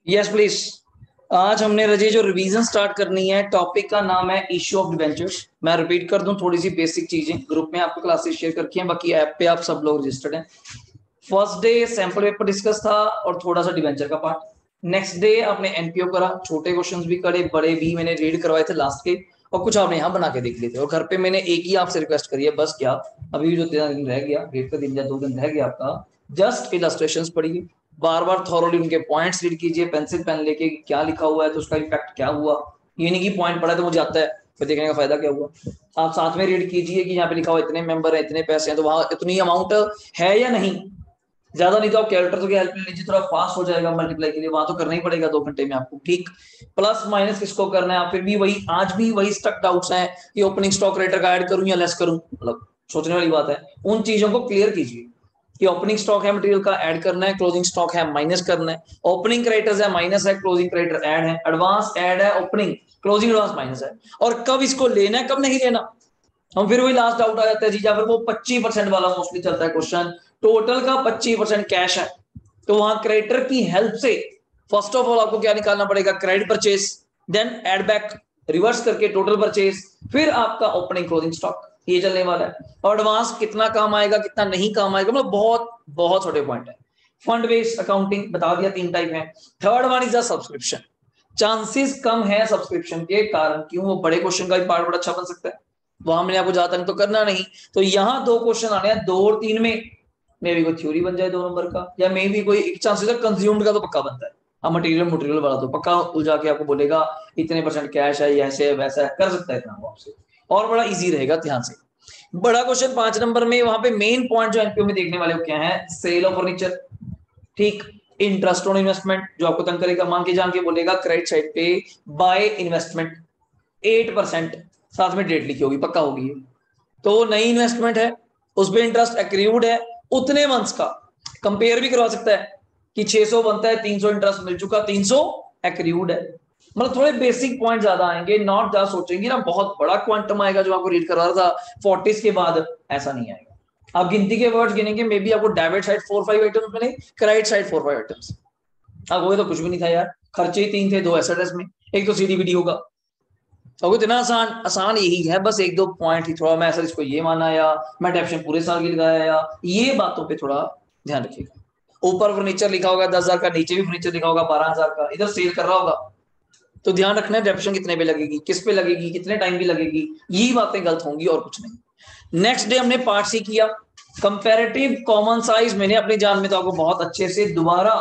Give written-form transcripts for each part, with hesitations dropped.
Yes please. आज हमने रजी जो रिवीजन स्टार्ट करनी है, टॉपिक का नाम है इश्यू ऑफ डिबेंचर्स। मैं रिपीट कर दूं थोड़ी सी बेसिक चीजें, ग्रुप में आपको क्लासेस शेयर करके हैं, बाकी ऐप पे आप सब लोग रजिस्टर्ड हैं। First day sample paper discuss था और थोड़ा सा डिबेंचर का पार्ट। नेक्स्ट डे आपने एनपीओ करा, छोटे क्वेश्चंस भी करे, बड़े भी मैंने रीड करवाए थे लास्ट के, और कुछ आपने यहाँ बना के देख लिए थे। और घर पे मैंने एक ही आपसे रिक्वेस्ट करी है, बस क्या अभी भी जो 13 दिन रह गया, डेट का दिन या 2 दिन रह गया आपका, जस्ट इलस्ट्रेशंस पढ़िए, बार बार थॉरोली उनके पॉइंट्स रीड कीजिए, पेंसिल पेन लेके क्या लिखा हुआ है तो उसका इफेक्ट क्या हुआ। ये नहीं कि पॉइंट पढ़ा तो मुझे आता है, फिर देखने का फायदा क्या हुआ। आप साथ में रीड कीजिए कि यहाँ पे लिखा हुआ इतने मेंबर है, इतने पैसे हैं, तो वहां इतनी अमाउंट है या नहीं। ज्यादा नहीं तो आप कैलकुलेटर की हेल्प ले लीजिए, थोड़ा फास्ट हो जाएगा मल्टीप्लाई के लिए, वहां तो करना ही पड़ेगा 2 घंटे में आपको, ठीक। प्लस माइनस किसको करना है, फिर भी वही आज भी वही स्टक डाउट्स हैं कि ओपनिंग स्टॉक रेटर का ऐड करूं या लेस करूं, मतलब सोचने वाली बात है। उन चीजों को क्लियर कीजिए कि ओपनिंग स्टॉक है मटेरियल का ऐड करना है, क्लोजिंग स्टॉक है माइनस करना है, ओपनिंग क्रेडिटर्स है माइनस है, क्लोजिंग क्रेडिटर ऐड है, एडवांस ऐड है, ओपनिंग क्लोजिंग एडवांस माइनस है, और कब इसको लेना है कब नहीं लेना। हम फिर वही लास्ट डाउट आ जाता है जी, या फिर वो 25% वाला मोस्टली चलता है क्वेश्चन, टोटल का 25% कैश है, तो वहां क्रेडिटर की हेल्प से फर्स्ट ऑफ ऑल आपको क्या निकालना पड़ेगा, credit purchase, then add back, reverse करके टोटल परचेज, फिर आपका ओपनिंग क्लोजिंग स्टॉक, ये चलने वाला है। और एडवांस कितना काम आएगा कितना नहीं काम आएगा, मतलब बहुत बहुत छोटे पॉइंट है। फंड बेस्ड अकाउंटिंग बता दिया 3 टाइप है। Third one is a subscription. Chances कम है सब्सक्रिप्शन के कारण, क्यों, वो बड़े क्वेश्चन का भी पार्ट बड़ा अच्छा बन सकता है, वहां मैंने आपको ज्यादा तंग तो करना नहीं। तो यहाँ 2 क्वेश्चन आने हैं 2 और 3 में, मे भी कोई थ्योरी बन जाए 2 नंबर का, या मे भी कोई एक चांसेस है कंज्यूम्ड का तो पक्का बनता है। हाँ, मटेरियल मटेरियल वाला तो पक्का उलझा के आपको बोलेगा इतने परसेंट कैश है, ऐसे है वैसा है, कर सकता है इतना वो आपसे, और बड़ा इजी रहेगा, ध्यान से। बड़ा क्वेश्चन 5 नंबर में, वहां पे मेन पॉइंट जो एनपीओ में देखने वाले क्या है, सेल ऑफ फर्नीचर, ठीक। इंटरेस्ट ऑन इन्वेस्टमेंट जो आपको तंग करेगा, मान के जान के बोलेगा क्रेडिट साइड पे बाय इन्वेस्टमेंट 8%, साथ में डेट लिखी होगी, पक्का होगी। तो नई इन्वेस्टमेंट है, उस पर इंटरेस्ट एक्रूड है उतने मंथ्स का, कंपेयर भी करवा सकता है कि 600 बनता है, 300 इंटरेस्ट मिल चुका, 300 एक्रूड है। मतलब थोड़े बेसिक पॉइंट ज्यादा आएंगे, नॉट ज्यादा सोचेंगे ना बहुत बड़ा क्वांटम आएगा जो आपको रीड करा रहा था 40s के बाद, ऐसा नहीं आएगा। आप गिनती के वर्ड्स गिनेंगे, मे बी आपको डेबिट साइड 4-5 आइटम्स मिले, क्रेडिट साइड 4-5 आइटम्स। अब वो तो कुछ भी नहीं था यार, खर्चे ही 3 थे, 2 एसेट्स में, एक तो सीडीबीडी होगा। तो इतना आसान आसान यही है, बस 1-2 पॉइंट ही थोड़ा मैं सर इसको ये माना, या मैं डेप्शन पूरे साल की लगाया, या ये बातों पे थोड़ा ध्यान रखिएगा। ऊपर फर्नीचर लिखा होगा 10,000 का, नीचे भी फर्नीचर लिखा होगा 12,000 का, इधर सेल कर रहा होगा, तो ध्यान रखना है डेप्शन कितने पे लगेगी, किस पे लगेगी, कितने टाइम की लगेगी, यही बातें गलत होंगी और कुछ नहीं। नेक्स्ट डे हमने पार्ट सी किया, कंपेरेटिव कॉमन साइज। मैंने अपनी जान में तो आपको बहुत अच्छे से दोबारा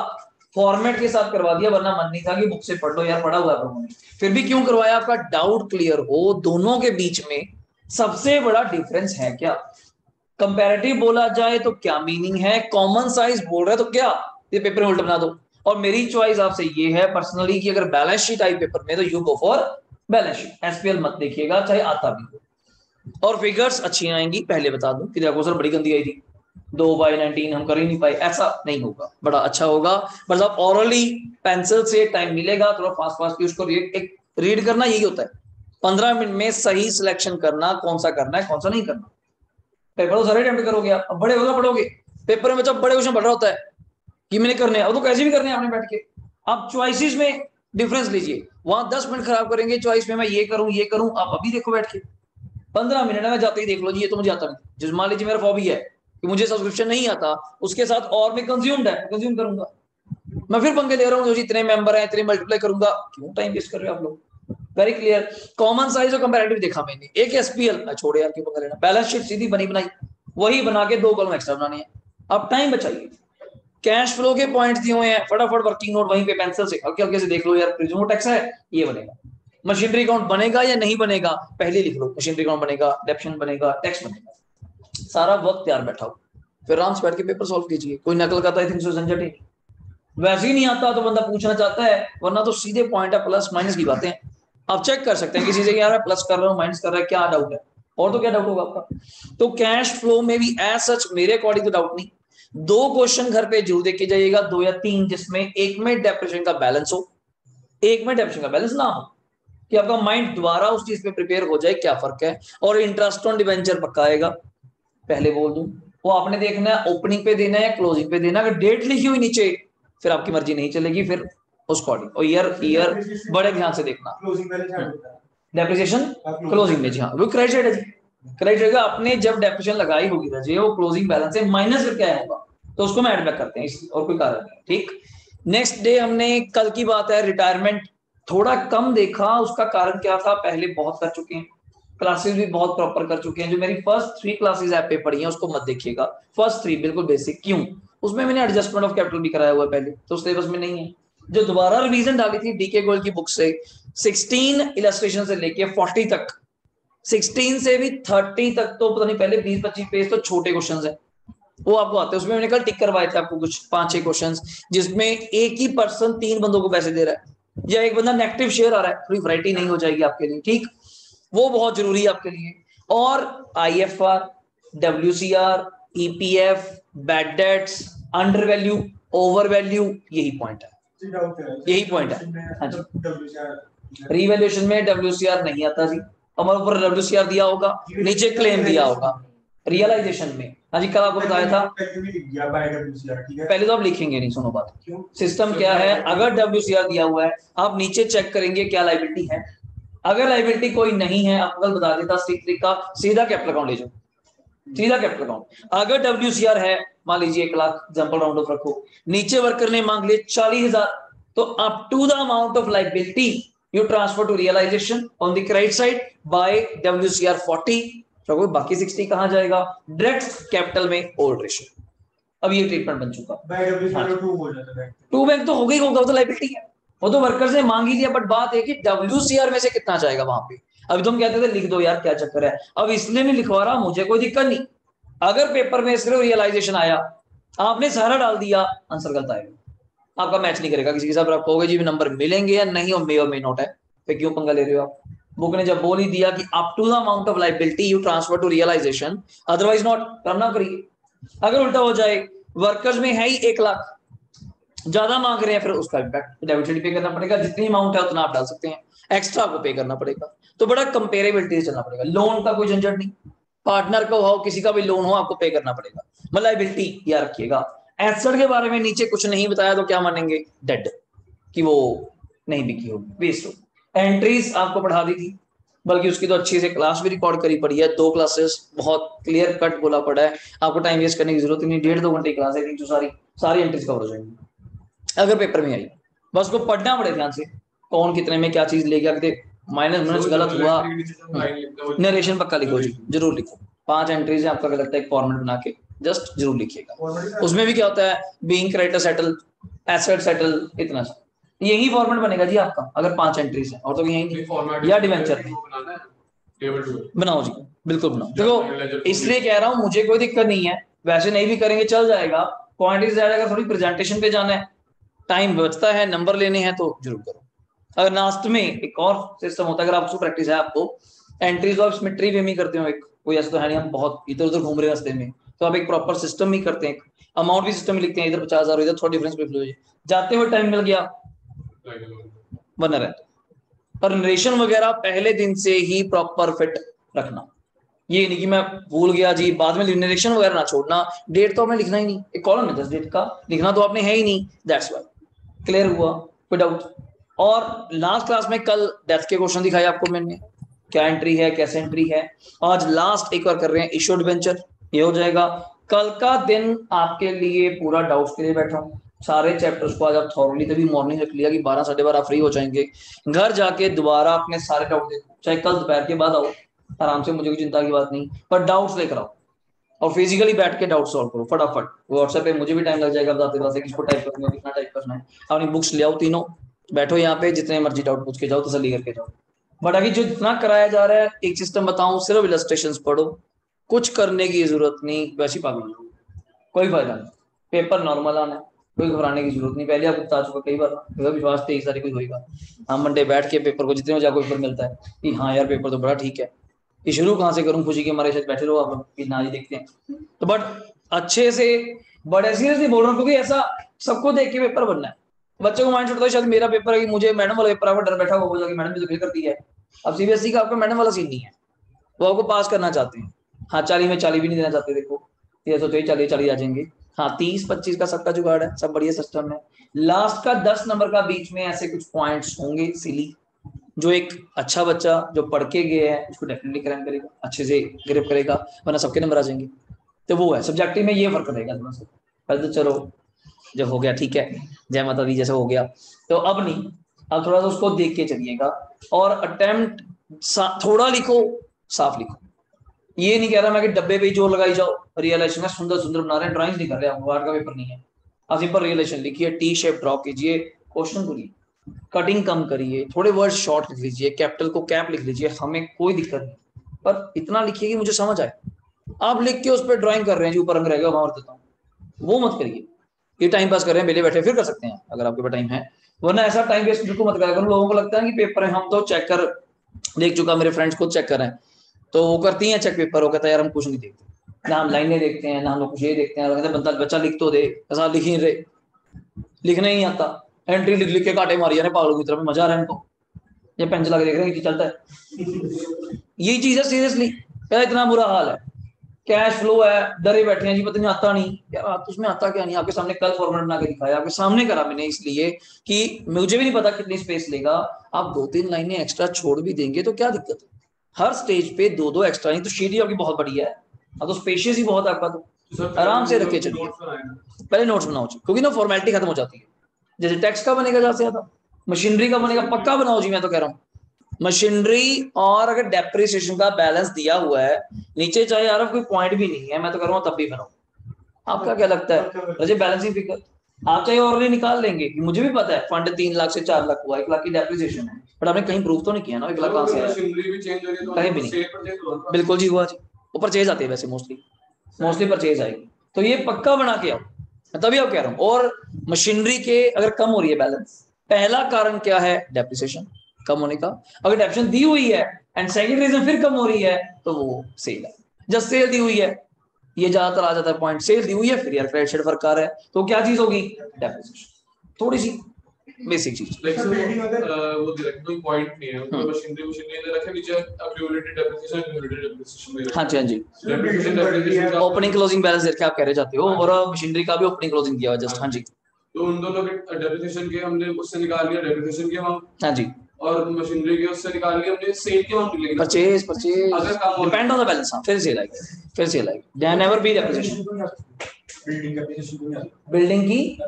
फॉर्मेट के साथ करवा दिया, वरना मन नहीं था कि बुक से पढ़ लो यार, पढ़ा हुआ है, फिर भी क्यों करवाया, आपका डाउट क्लियर हो दोनों के बीच में सबसे बड़ा डिफरेंस है क्या। कंपैरेटिव बोला जाए तो क्या मीनिंग है, कॉमन साइज बोल रहा है तो क्या, ये पेपर में उल्टा बना दो। और मेरी चॉइस आपसे ये है पर्सनली कि अगर बैलेंस शीट आई पेपर में तो you go for balance sheet, SPL मत देखिएगा चाहे आता भी हो। और फिगर्स अच्छी आएंगी, पहले बता दूं कि देखो सर बड़ी गंदी आई थी, 2/19 हम कर ही नहीं पाए, ऐसा नहीं होगा, बड़ा अच्छा होगा। बस आप ओरली पेंसिल से टाइम मिलेगा, थोड़ा फास्ट फास्ट की उसको रीड करना, यही होता है 15 मिनट में सही सिलेक्शन करना, कौन सा करना है कौन सा नहीं करना। पेपर तो सारे अटेम्प्ट करोगे आप, अब बड़े होगा पढ़ोगे, पेपर में जब बड़े क्वेश्चन पढ़ रहा होता है कि मैंने करने हैं, अब तो कैसे भी करने हैं आपने बैठ के। आप चॉइसेस में डिफरेंस लीजिए, वहां 10 मिनट खराब करेंगे चॉइस में, मैं ये करूं, आप अभी देखो बैठ के 15 मिनट में जाते ही देख लो जी, ये तो मुझे आता नहीं। जिस मान लीजिए मेरा फॉबी है कि मुझे सब्सक्रिप्शन नहीं आता, उसके साथ और मैं कंज्यूम्ड है, कंज्यूम करूंगा, मैं फिर पंगे ले रहा हूँ जो इतने मेंबर हैं इतने मल्टीप्लाई करूंगा, क्यों टाइम वेस्ट कर रहे हो आप लोग। Very clear. कॉमन साइज और कंपैरेटिव देखा मैंने, एक एसपीएल मैं छोड़े यार, क्यों पंगा लेना, बैलेंस शीट सीधी बनी बनाई, वही बना के 2 कॉलम एक्स्ट्रा बनानी है, अब टाइम बचाइए। कैश फ्लो के पॉइंट दिए हुए हैं, फटाफट वर्किंग नोट वहीं पे पेंसिल से हल्के हल्के से देख लो यार, प्रिज्यूम टैक्स है ये बनेगा, मशीनरी अकाउंट बनेगा या नहीं बनेगा पहले लिख लो, मशीनरी अकाउंट बनेगा, डेप्शन बनेगा, टैक्स बनेगा, सारा वक्त तैयार बैठा हो, फिर आराम से बैठ के पेपर सॉल्व कीजिए। कोई नकल करता है झंझट ही नहीं, वैसे ही नहीं आता तो बंदा पूछना चाहता है, वरना तो सीधे पॉइंट है, प्लस माइनस की बातें आप चेक कर सकते हैं किसी से, यार प्लस कर रहा हूँ माइनस कर रहा है, क्या डाउट है, और तो क्या डाउट होगा आपका। तो कैश फ्लो में भी एज सच मेरे अकॉर्डिंग तो डाउट नहीं। 2 क्वेश्चन घर पे जरूर देखे जाइएगा, 2 या 3, जिसमें एक में डेप्रिसिएशन का बैलेंस हो, एक में डेप्रिसिएशन का बैलेंस ना हो, कि आपका माइंड दोबारा उस चीज पे प्रिपेयर हो जाए क्या फर्क है। और इंटरेस्ट ऑन डिवेंचर पक्का आएगा, पहले बोल दूं, वो आपने देखना है ओपनिंग पे देना है या क्लोजिंग पे देना है, अगर डेट लिखी हुई नीचे फिर आपकी मर्जी नहीं चलेगी, फिर उसको और ईयर बड़े ध्यान से देखना। डेप्रिसिएशन क्लोजिंग में जी हाँ, वो क्रेडिट है जी, क्रेडिट आपने जब डेप्रिसिएशन लगाई होगी रजे वो क्लोजिंग बैलेंस से माइनस करके आया होगा, तो उसको मैं ऐड बैक करते हैं, और कोई कारण नहीं। ठीक, नेक्स्ट डे हमने कल की बात है रिटायरमेंट थोड़ा कम देखा, उसका कारण क्या था, पहले बहुत कर चुके हैं, क्लासेस भी बहुत प्रॉपर कर चुके हैं। जो मेरी फर्स्ट 3 क्लासेस ऐप पे पढ़ी हैं उसको मत देखिएगा, फर्स्ट 3 बिल्कुल बेसिक, क्यों, उसमें मैंने एडजस्टमेंट ऑफ कैपिटल भी कराया हुआ है पहले, तो सिलेबस में नहीं है। जो दोबारा रिवीजन डाली थी डीके गोयल की बुक से 16 इलस्ट्रेशन से लेके 40 तक, 16 से भी 30 तक तो पता नहीं, पहले 20-25 पेज तो छोटे क्वेश्चंस है वो आपको आते हैं, उसमें मैंने कल टिक करवाए थे आपको कुछ 5-6 क्वेश्चंस, जिसमें एक ही पर्सन 3 बंदों को पैसे दे रहा है या एक बंदा नेगेटिव शेयर आ रहा है, थोड़ी वैरायटी नहीं हो जाएगी आपके लिए। ठीक, वो बहुत जरूरी है आपके लिए। और IFR, WCR, EPF, bad debts, under value, over value, यही पॉइंट है, यही पॉइंट है। हाँ जी, रीवैल्यूएशन में डब्ल्यूसीआर नहीं आता जी, हमारे ऊपर डब्ल्यूसीआर दिया होगा, नीचे क्लेम दिया होगा। रियलाइजेशन में हाँ जी, कल आपको बताया था, पहले तो आप लिखेंगे नहीं, सुनो बात, सिस्टम क्या है, अगर डब्ल्यूसीआर दिया हुआ है आप नीचे चेक करेंगे क्या लायबिलिटी है, अगर लायबिलिटी कोई नहीं है, आपको कल बता देता तरीका, सीधा कैपिटल अकाउंट ले जाओ, सीधा कैपिटल अकाउंट। अगर डब्ल्यूसीआर है, मान लीजिए 1 लाख एग्जांपल राउंड ऑफ रखो, नीचे वर्कर ने मांग लिए 40,000, तो up to the amount of liability you transfer to realisation on the credit side by WCR 40, तो बाकी 60 कहां जाएगा, डायरेक्ट कैपिटल में ओल्ड रेशियो। अब ये ट्रीटमेंट बन चुका, टू बैंक तो हो गई होगा, तो लायबिलिटी है, वो तो वर्कर्स ने मांग ही लिया, बट बात है कि डब्ल्यूसीआर में से कितना जाएगा वहां पे। अभी तुम कहते थे लिख दो यार, क्या चक्कर है, अब इसलिए नहीं लिखवा रहा, मुझे कोई दिक्कत नहीं, अगर पेपर में सिर्फ रियलाइजेशन आया, आपने सारा डाल दिया, आंसर गलत आएगा, आपका मैच नहीं करेगा किसी के साथ, आप कहोगे जी नंबर मिलेंगे या नहीं, और मे नॉट है, फिर क्यों पंगा ले रहे हो आप। बुक ने जब बोल ही दिया कि up to the amount of liability you transfer to realisation, otherwise not, करना करिए। अगर उल्टा हो जाए, वर्कर्स में है ही 1 लाख, ज्यादा मांग रहे हैं, फिर उसका इम्पैक्ट डेबिट साइड पे करना पड़ेगा, जितनी अमाउंट है उतना आप डाल सकते हैं, एक्स्ट्रा को पे करना पड़ेगा, तो बड़ा कंपेरेबिलिटी से चलना पड़ेगा। लोन का कोई झंझट नहीं, पार्टनर का हो, किसी का भी लोन हो, आपको पे करना पड़ेगा, मतलब लायबिलिटी याद रखिएगा। एसेट के बारे में नीचे कुछ नहीं बताया तो क्या मानेंगे, डेड, कि वो नहीं बिकी होगी, वेस्ट होगी। एंट्रीज आपको पढ़ा दी थी, बल्कि उसकी तो अच्छी से क्लास भी रिकॉर्ड करी पड़ी है, 2 क्लासेस बहुत क्लियर कट बोला पड़ा है, आपको टाइम वेस्ट करने की जरूरत नहीं, 1.5-2 घंटे क्लास है, जो सारी एंट्रीज कवर हो जाएंगी अगर पेपर में आई, बस को पढ़ना पड़े ध्यान से, कौन कितने में क्या चीज ले गया, माइनस माइनस गलत हुआ, नरेशन पक्का लिखो जी, जरूर लिखो, 5 एंट्रीज है, आपका लगता है एक फॉर्मेट बना के जस्ट जरूर लिखिएगा। उसमें भी क्या होता है, being creditor settle, asset settle, इतना सा यही फॉर्मेट बनेगा जी आपका, अगर 5 एंट्रीज है, और तो यही नहीं, या डिवेंचर बनाओ जी, बिल्कुल बनाओ। देखो इसलिए कह रहा हूं, मुझे कोई दिक्कत नहीं है, वैसे नहीं भी करेंगे चल जाएगा, क्वांटिटी ज्यादा, अगर थोड़ी प्रेजेंटेशन पे जाना है, टाइम बचता है, नंबर लेने हैं तो जरूर करो। अगर लास्ट में एक और सिस्टम होता है, अगर आपको प्रैक्टिस है, आपको एंट्रीज और सिमेट्री भी नहीं करते हो, एक कोई ऐसा तो है नहीं, हम बहुत इधर उधर घूम रहे हैं रास्ते में, तो आप एक प्रॉपर सिस्टम ही करते हैं, अमाउंट भी सिस्टम में लिखते हैं, इधर 50,000 इधर थोड़ा डिफरेंस लिख लो, जाते हुए टाइम मिल गया बना रहता, पर नरेशन वगैरह पहले दिन से ही प्रॉपर फिट रखना, ये नहीं कि मैं भूल गया जी, बाद में नरेशन वगैरह ना छोड़ना, डेट तो आपने लिखना ही नहीं, एक कॉलम है 10 डेट का, लिखना तो आपने है ही नहीं, दैट्स व्हाई। क्लियर हुआ, कोई डाउट। और लास्ट क्लास में कल डेथ के क्वेश्चन दिखाए आपको मैंने, क्या एंट्री है, कैसे एंट्री है, आज लास्ट एक बार कर रहे हैं इश्यूड डिबेंचर, ये हो जाएगा। कल का दिन आपके लिए पूरा डाउट्स के लिए बैठा हूँ, सारे चैप्टर्स को आज आप थॉरली, तभी मॉर्निंग रख लिया कि 12-12:30 फ्री हो जाएंगे, घर जाके दोबारा अपने सारे डाउट देखो, चाहे कल दोपहर के बाद आओ आराम से, मुझे कोई चिंता की बात नहीं, पर डाउट्स लेकर आओ और फिजिकली बैठ के डाउट सॉल्व करो फटाफट। व्हाट्सएप पे मुझे भी टाइम लग जाएगा बताते बताते, किसको टाइप करना है, कितना टाइप करना है, अपनी बुक्स ले आओ तीनों, बैठो यहाँ पे, जितने मर्जी डाउट पूछ के जाओ, तसल्ली करके जाओ। बट अभी जो जितना कराया जा रहा है, एक सिस्टम बताऊं, सिर्फ इलस्ट्रेशंस पढ़ो, कुछ करने की जरूरत नहीं, वैसी पागल कोई फायदा नहीं, पेपर नॉर्मल आना है, कोई घबराने की जरूरत नहीं, पहले आपको बता चुका कई बार, विश्वास 23 तारीख को होगा, हम मंडे बैठ के पेपर को जितने जाकर पेपर मिलता है कि हाँ यार पेपर तो बड़ा ठीक है, ये शुरू कहाँ से करूं, खुशी के हमारे साथ बैठे रहो आप लोग कि ना ही देखते हैं, तो बट अच्छे से बड़े सीरियसली बोल रहा हूँ, क्योंकि ऐसा सबको देख के पेपर बनना है, बच्चों को माइंड छुड़ता है शायद मेरा पेपर है कि मुझे मैडम वाला पेपर डर बैठा हुआ बोला कि मैडम ने तो फेल कर दिया है। अब सीबीएसई का आपका मैडम वाला सीन नहीं है, वो आपको पास करना चाहते हैं, हाँ 40 में 40 भी नहीं देना चाहते, देखो ये सोचो 40 आ जाएंगे, हाँ 30-25 का सबका जुगाड़ है, सब बढ़िया सिस्टम है। लास्ट का 10 नंबर का बीच में ऐसे कुछ पॉइंट्स होंगे सिली, जो एक अच्छा बच्चा जो पढ़ के गया है उसको डेफिनेटली क्रैक करेगा, अच्छे से ग्रिप करेगा, वरना सबके नंबर आ जाएंगे। तो वो है सब्जेक्टिव में ये फर्क रहेगा थोड़ा सा। पहले तो चलो जो हो गया ठीक है, जय माता दी जैसा हो गया, तो अब नहीं, अब थोड़ा सा उसको देख के चलिएगा और अटेम्प्ट थोड़ा लिखो, साफ लिखो। ये नहीं कह रहा मैं कि डब्बे पे जोर लगाई जाओ, रियलाइजेशन सुंदर सुंदर बना रहे हैं, ड्राइंग नहीं कर रहे हैं, वार्ड का पेपर नहीं है। आप सिंपल रियलाइजेशन लिखिए, टी शेप ड्रॉ कीजिए, क्वेश्चन बोलिए, कटिंग कम करिए, थोड़े वर्ड शॉर्ट लिख लीजिए, कैपिटल को कैप लिख लीजिए, हमें कोई दिक्कत नहीं, पर इतना लिखिए कि मुझे समझ आए। आप लिख के उस पर ड्राइंग कर रहे हैं जो ऊपर रंग रहेगा वहां और देता हूँ, वो मत करिए। ये टाइम पास कर रहे हैं बेले बैठे, फिर कर सकते हैं अगर आपके पास टाइम है, वरना ऐसा टाइम वेस्ट बिल्कुल मत करा करो। लोगों को लगता है कि पेपर है, हम तो चेक कर देख चुका, मेरे फ्रेंड्स खुद चेक कर रहे हैं, तो वो करती हैं चेक पेपर, वो कहता है यार हम कुछ नहीं देखते ना, हम लाइनें देखते हैं ना, हम लोग कुछ ये देखते हैं, कहते बच्चा लिख तो दे, ऐसा लिख ही रहे, लिखना ही आता, एंट्री लिख लिख के काटे मारी जा रहे पागलों की तरफ, मजा आ रहा है इनको, ये पेन चला के देख रहे हैं कि चलता है। यही चीज है सीरियसली, क्या इतना बुरा हाल है। कैश फ्लो है, डरे बैठे हैं जी पता नहीं आता नहीं, यार आप उसमें आता क्या नहीं, आपके सामने कल फॉर्मेट बना के दिखाया, आपके सामने करा मैंने, इसलिए कि मुझे भी नहीं पता कितनी स्पेस लेगा, आप 2-3 लाइनें एक्स्ट्रा छोड़ भी देंगे तो क्या दिक्कत है। हर स्टेज पे 2-2 एक्स्ट्रा, नहीं तो शीट ही आपकी बहुत बड़ी है, अब तो स्पेशियस ही बहुत है आपका, तो आराम से रखे चलिए, पहले नोट्स बनाओ जी, क्योंकि ना फॉर्मेलिटी खत्म हो जाती है। जैसे टैक्स का बनेगा ज्यादा से ज्यादा, मशीनरी का बनेगा, पक्का बनाओ जी, मैं तो कह रहा हूँ मशीनरी, और अगर डेप्रिसिएशन का बैलेंस दिया हुआ है नीचे, चाहे यार कोई पॉइंट भी नहीं है, मैं तो कह रहा हूँ तब भी बनाओ। आपका क्या लगता है मुझे बैलेंसिंग फिगर, आप चाहे और निकाल लेंगे, मुझे भी पता है फंड 3 लाख से 4 लाख हुआ, 1 लाख की डेप्रिसिएशन है, बट आपने कहीं प्रूव तो नहीं किया ना 1 लाख कहां से आया, कहीं भी नहीं, बिल्कुल जी हुआ जी, वो परचेज आती है वैसे, मोस्टली परचेज आएगी, तो ये पक्का बना के आओ, तभी आप कह रहा हूँ। और मशीनरी के अगर कम हो रही है बैलेंस, पहला कारण क्या है, डेप्रिसिएशन कम होने का, अगर डेप्रिसिएशन दी हुई है एंड सेकंड रीजन फिर कम हो रही है तो वो सेल है, जब सेल दी हुई है, ये ज्यादातर आ जाता है पॉइंट, सेल दी हुई है फिर यार क्रेडिट शेड फर्क आ रहा है, तो क्या चीज होगी, डेप्रिसिएशन, थोड़ी सी बेसिक चीज। वो डायरेक्ट कोई पॉइंट नहीं है, उनको मशीनरी दे रखे नीचे एक्यूमुलेटेड डेप्रिसिएशन में। हाँ जी हाँ जी, ओपनिंग क्लोजिंग बैलेंस देख के आप कह रहे जाते हो, और मशीनरी का भी ओपनिंग क्लोजिंग दिया हुआ जस्ट। हाँ जी, तो उन दोनों के डेप्रिसिएशन के हमने उससे निकाल लिया डेप्रिसिएशन के अमाउंट, हाँ जी, और मशीनरी के उससे निकाल लिया हमने सेल के अमाउंट निकलेगा, परचेज अगर कम डिपेंड ऑन द बैलेंस, फिर सेल आएगी, फिर सेल आएगी, नेवर बी डेप्रिसिएशन। बिल्डिंग की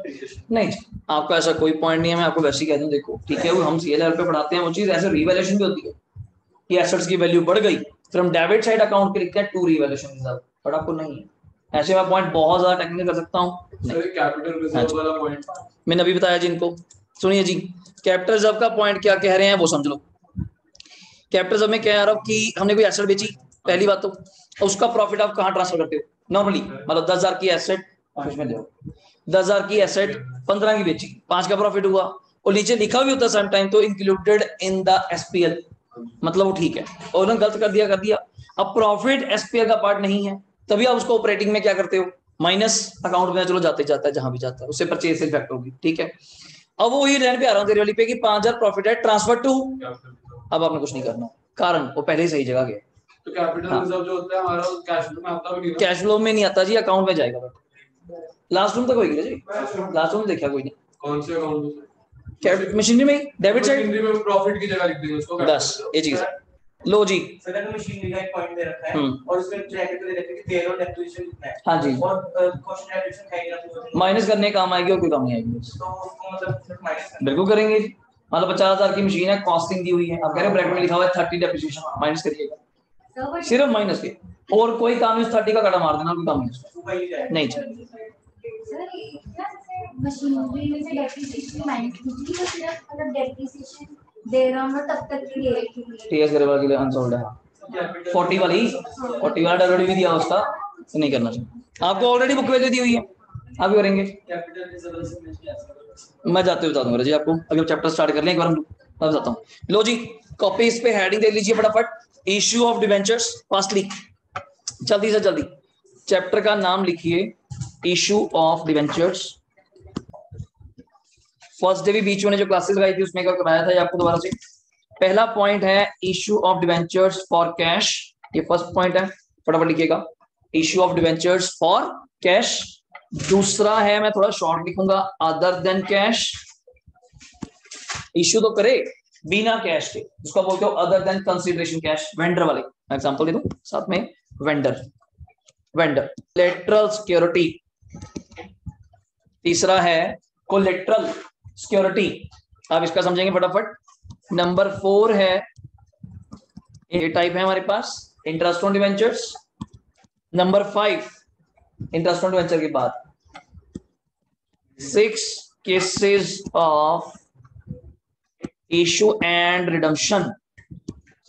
नहीं, आपका ऐसा कोई पॉइंट नहीं है, मैं आपको वैसे ही कह दूं, देखो ठीक है, वो हम सीए लेवल पे पढ़ाते हैं वो चीज, ऐसे रिवैल्यूएशन भी होती है कि एसेट्स की वैल्यू बढ़ गई, फिर हम डेबिट साइड अकाउंट पे लिखते हैं टू रिवैल्यूएशन रिजर्व, बट आपको नहीं है ऐसे, मैं पॉइंट बहुत ज्यादा टेक्निकल कर सकता हूँ। सर कैपिटल रिजर्व वाला पॉइंट मैंने अभी बताया जिनको, सुनिए जी, कैपिटल रिजर्व का पॉइंट क्या कह रहे हैं वो समझ लो। कैपिटल रिजर्व में क्या है कि हमने कोई एसेट बेची, पहली बात तो उसका प्रॉफिट आप कहाँ ट्रांसफर करते हो, नॉर्मली मतलब 10,000 की एसेट, 10,000 की एसेट 15 की बेची, 5 का प्रॉफिट हुआ, और नीचे लिखा भी होता है सम टाइम तो इंक्लूडेड इन द एसपीएल, मतलब वो ठीक है, और उन्होंने गलत कर दिया। अब प्रॉफिट एसपीएल का पार्ट नहीं है, तभी आप उसको ऑपरेटिंग में क्या करते हो, माइनस अकाउंट में, चलो जाते जाता है जहां भी जाता है, उससे परचेज से इफेक्ट होगी, ठीक है। अब वो वही लाइन पे आ रहा हूँ तेरी वाली पे कि 5,000 प्रॉफिट है, ट्रांसफर टू, अब आपने कुछ नहीं करना, कारण वो पहले ही सही जगह गया। तो कैपिटल रिजर्व जो होता है हमारा कैश फ्लो में आता भी नहीं, कैश फ्लो में नहीं आता जी, अकाउंट में जाएगा, लास्ट रूम तक होगी जी, लास्ट रूम देखा कोई नहीं, कौन से अकाउंट में, कैपिटल मशीनरी में, डेबिट साइड मशीनरी में प्रॉफिट की जगह लिख देंगे उसको, बस ये चीज है। लो जी, सर अगर मशीनरी का एक पॉइंट दे रखा है और उसमें ब्रैकेट दे रखा है कि पेरोल डेप्रिसिएशन कितना है, हाँ जी, और कॉस्ट डेप्रिसिएशन खाएगा माइनस करने काम आएगी और कोई काम नहीं आएगी, तो उसको मतलब सिर्फ माइनस करना, बिल्कुल करेंगे। मतलब 50,000 की मशीन है, कॉस्टिंग दी हुई है, आप कह रहे हो ब्रैकेट में लिखा हुआ है 30 डेप्रिसिएशन, माइनस करिएगा, सिर्फ माइनस के, और कोई काम नहीं, 30 का काटा मार देना, कोई काम नहीं चाहिए। मशीनरी में से डेप्रिसिएशन माइनस कीजिए, तो सिर्फ मतलब डेप्रिसिएशन दे रहा हूं तब तक के लिए टीएस गरेवाल के लिए अनसोल्ड है, 40 वाला डब्ल्यूडी भी दिया उसका, तो नहीं करना चाहिए, आपको ऑलरेडी बुक वैल्यू दी हुई है, आप भी करेंगे, मैं जाते बता दूंगा जी आपको, अभी हम चैप्टर स्टार्ट कर लें एक बार, हम बताता हूँ। लो जी, कॉपी इस पे हेडिंग दे लीजिए फटाफट, इश्यू ऑफ डिवेंचर्स, फास्टली जल्दी से जल्दी, चैप्टर का नाम लिखिए, issue of debentures. First day भी बीच में जो क्लासेस लगाई थी उसमें कराया था आपको दोबारा से। पहला पॉइंट है issue of debentures for cash, ये फर्स्ट पॉइंट है, फटाफट लिखिएगा, issue of debentures for cash. दूसरा है, मैं थोड़ा शॉर्ट लिखूंगा, अदर देन कैश, इश्यू तो करे बिना कैश के, उसका बोलते हो other than consideration cash. Vendor वाले एग्जांपल दे दूं साथ में, वेंडर, लेटरल सिक्योरिटी। तीसरा है कोलेटरल सिक्योरिटी, आप इसका समझेंगे फटाफट। नंबर 4 है, ये टाइप है हमारे पास interest on debentures. Number 5 interest on debenture के बाद 6 cases of issue and redemption,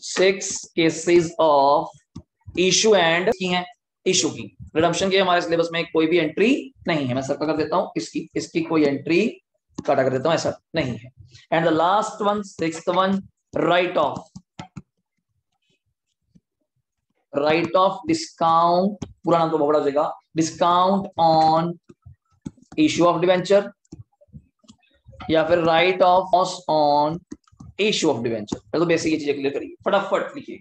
6 cases of issue and की है, इशू की, रिडम्पशन की हमारे सिलेबस में कोई भी एंट्री नहीं है, मैं सर्कल कर देता हूं, इसकी कोई एंट्री काटा कर देता हूं, ऐसा नहीं है। And the last one, 6th one, write off discount, पूरा नाम तो बहुत बड़ा हो जाएगा, discount on issue of debenture या फिर write off loss on issue of debenture. तो बेसिक ये चीजें क्लियर करिए, फटाफट लिखिए।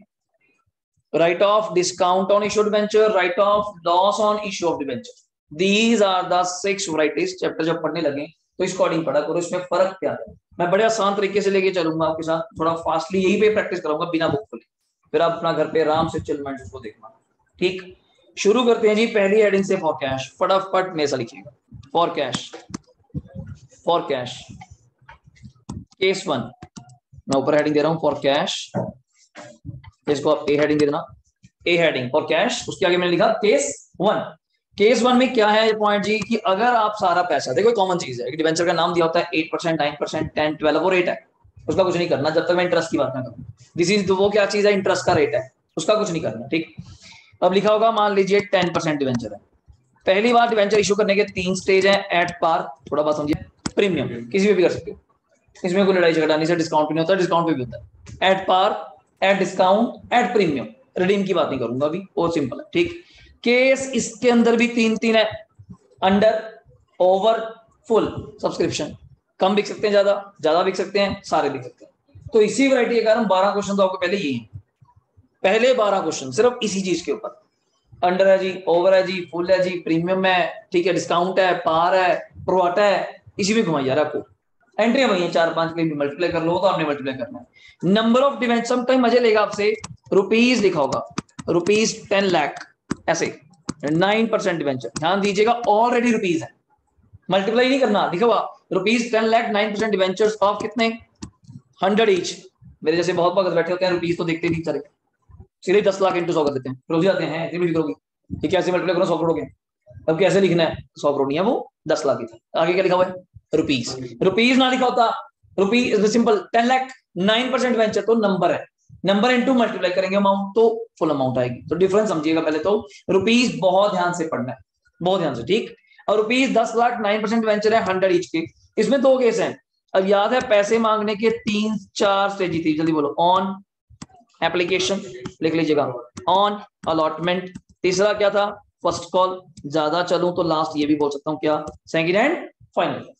Write off discount on issue of debenture, write off loss on issue of debenture, these are the 6 varieties. Chapter जब पढ़ने लगे तो इस अकॉर्डिंग पढ़ा करो, इसमें फर्क क्या है। मैं बड़े आसान तरीके से लेके चलूंगा आपके साथ, थोड़ा फास्टली यही पे प्रैक्टिस कराऊंगा बिना बुक खोले, फिर आप अपना घर पे आराम से चिल माइंड उसको देखना। ठीक, शुरू करते हैं जी पहली हेडिंग से, फॉर कैश। फटाफट मेरे साथ लिखिएगा, for cash, for cash. Case 1 मैं ऊपर हेडिंग दे रहा हूं, फॉर कैश, इसको आप ए हेडिंग दे देना, ए हेडिंग फॉर कैश। उसके आगे मैंने लिखा केस 1। केस 1 में क्या है ये पॉइंट जी, कि अगर आप सारा पैसा, देखो कॉमन चीज है, डिवेंचर का नाम दिया होता है 8%, 9%, 10, 12 और 8 है, उसका कुछ नहीं करना जब तक मैं इंटरेस्ट की बात ना करूं। दिस इज वो क्या चीज है, इंटरेस्ट का रेट है, उसका कुछ नहीं करना। ठीक, अब लिखा होगा, मान लीजिए 10% डिवेंचर है। पहली बार डिवेंचर इशू करने के 3 स्टेज है, एट पार, थोड़ा बात समझिए, प्रीमियम, किसी में भी कर सकते हो, इसमें कोई लड़ाई झगड़ा नहीं, से डिस्काउंट भी नहीं होता, डिस्काउंट भी होता है, at par, at discount, at premium. Redeem की बात नहीं करूंगा अभी, बहुत सिंपल है। ठीक, केस इसके अंदर भी 3 है, अंडर, ओवर, फुल सब्सक्रिप्शन, कम बिक सकते हैं, ज्यादा बिक सकते हैं, सारे बिक सकते हैं। तो इसी वैरायटी के कारण 12 क्वेश्चन तो आपको पहले यही है, पहले 12 क्वेश्चन सिर्फ इसी चीज के ऊपर, अंडर है जी, ओवर है जी, फुल है जी, प्रीमियम है, ठीक है, डिस्काउंट है, पार है, प्रोवाटा है, इसी में घुमाई जा रहा है आपको। एंट्री वही है, 4-5 के लिए मल्टीप्लाई कर लो तो आपने मल्टीप्लाई करना है। नंबर ऑफ डिवेंचर, समटाइम मजे लेगा आपसे, रुपीज लिखा होगा, रुपीज 10 लाख ऐसे, 9% डिवेंचर, ध्यान दीजिएगा ऑलरेडी रुपीज है, मल्टीप्लाई नहीं करना, लिखा हुआ रुपीज 10 लाख, 9% डिवेंचर्स ऑफ कितने, 100 ईच। मेरे जैसे बहुत भगत बैठे होते हैं, रुपीज तो देखते नहीं चले, सीधे 10 लाख इंटू 100 कर देते हैं, रोज जाते हैं, ऐसे भी लिख दोगे, ये कैसे मल्टीप्लाई करो 100 करोड़ के, अब कैसे लिखना है, 100 करोड़ नहीं है वो, 10 लाख ही था। आगे क्या लिखा हुआ है, रुपीज, रुपीज ना लिखा होता, रुपीज सिंपल 10 लाख, 9% वेंचर तो नंबर है, नंबर इनटू मल्टीप्लाई करेंगे अमाउंट तो फुल अमाउंट आएगी। तो डिफरेंस समझिएगा पहले तो, रुपीज बहुत ध्यान से पढ़ना है, बहुत ध्यान से। ठीक, और रुपीज 10 लाख, 9% वेंचर है, 100 ईच के। इसमें 2 केस हैं, अब याद है पैसे मांगने के 3-4 स्टेज थी, जल्दी बोलो, ऑन एप्लीकेशन लिख लीजिएगा, ऑन अलॉटमेंट, तीसरा क्या था, फर्स्ट कॉल, ज्यादा चलूं तो लास्ट ये भी बोल सकता हूं क्या, सेकंड एंड फाइनल।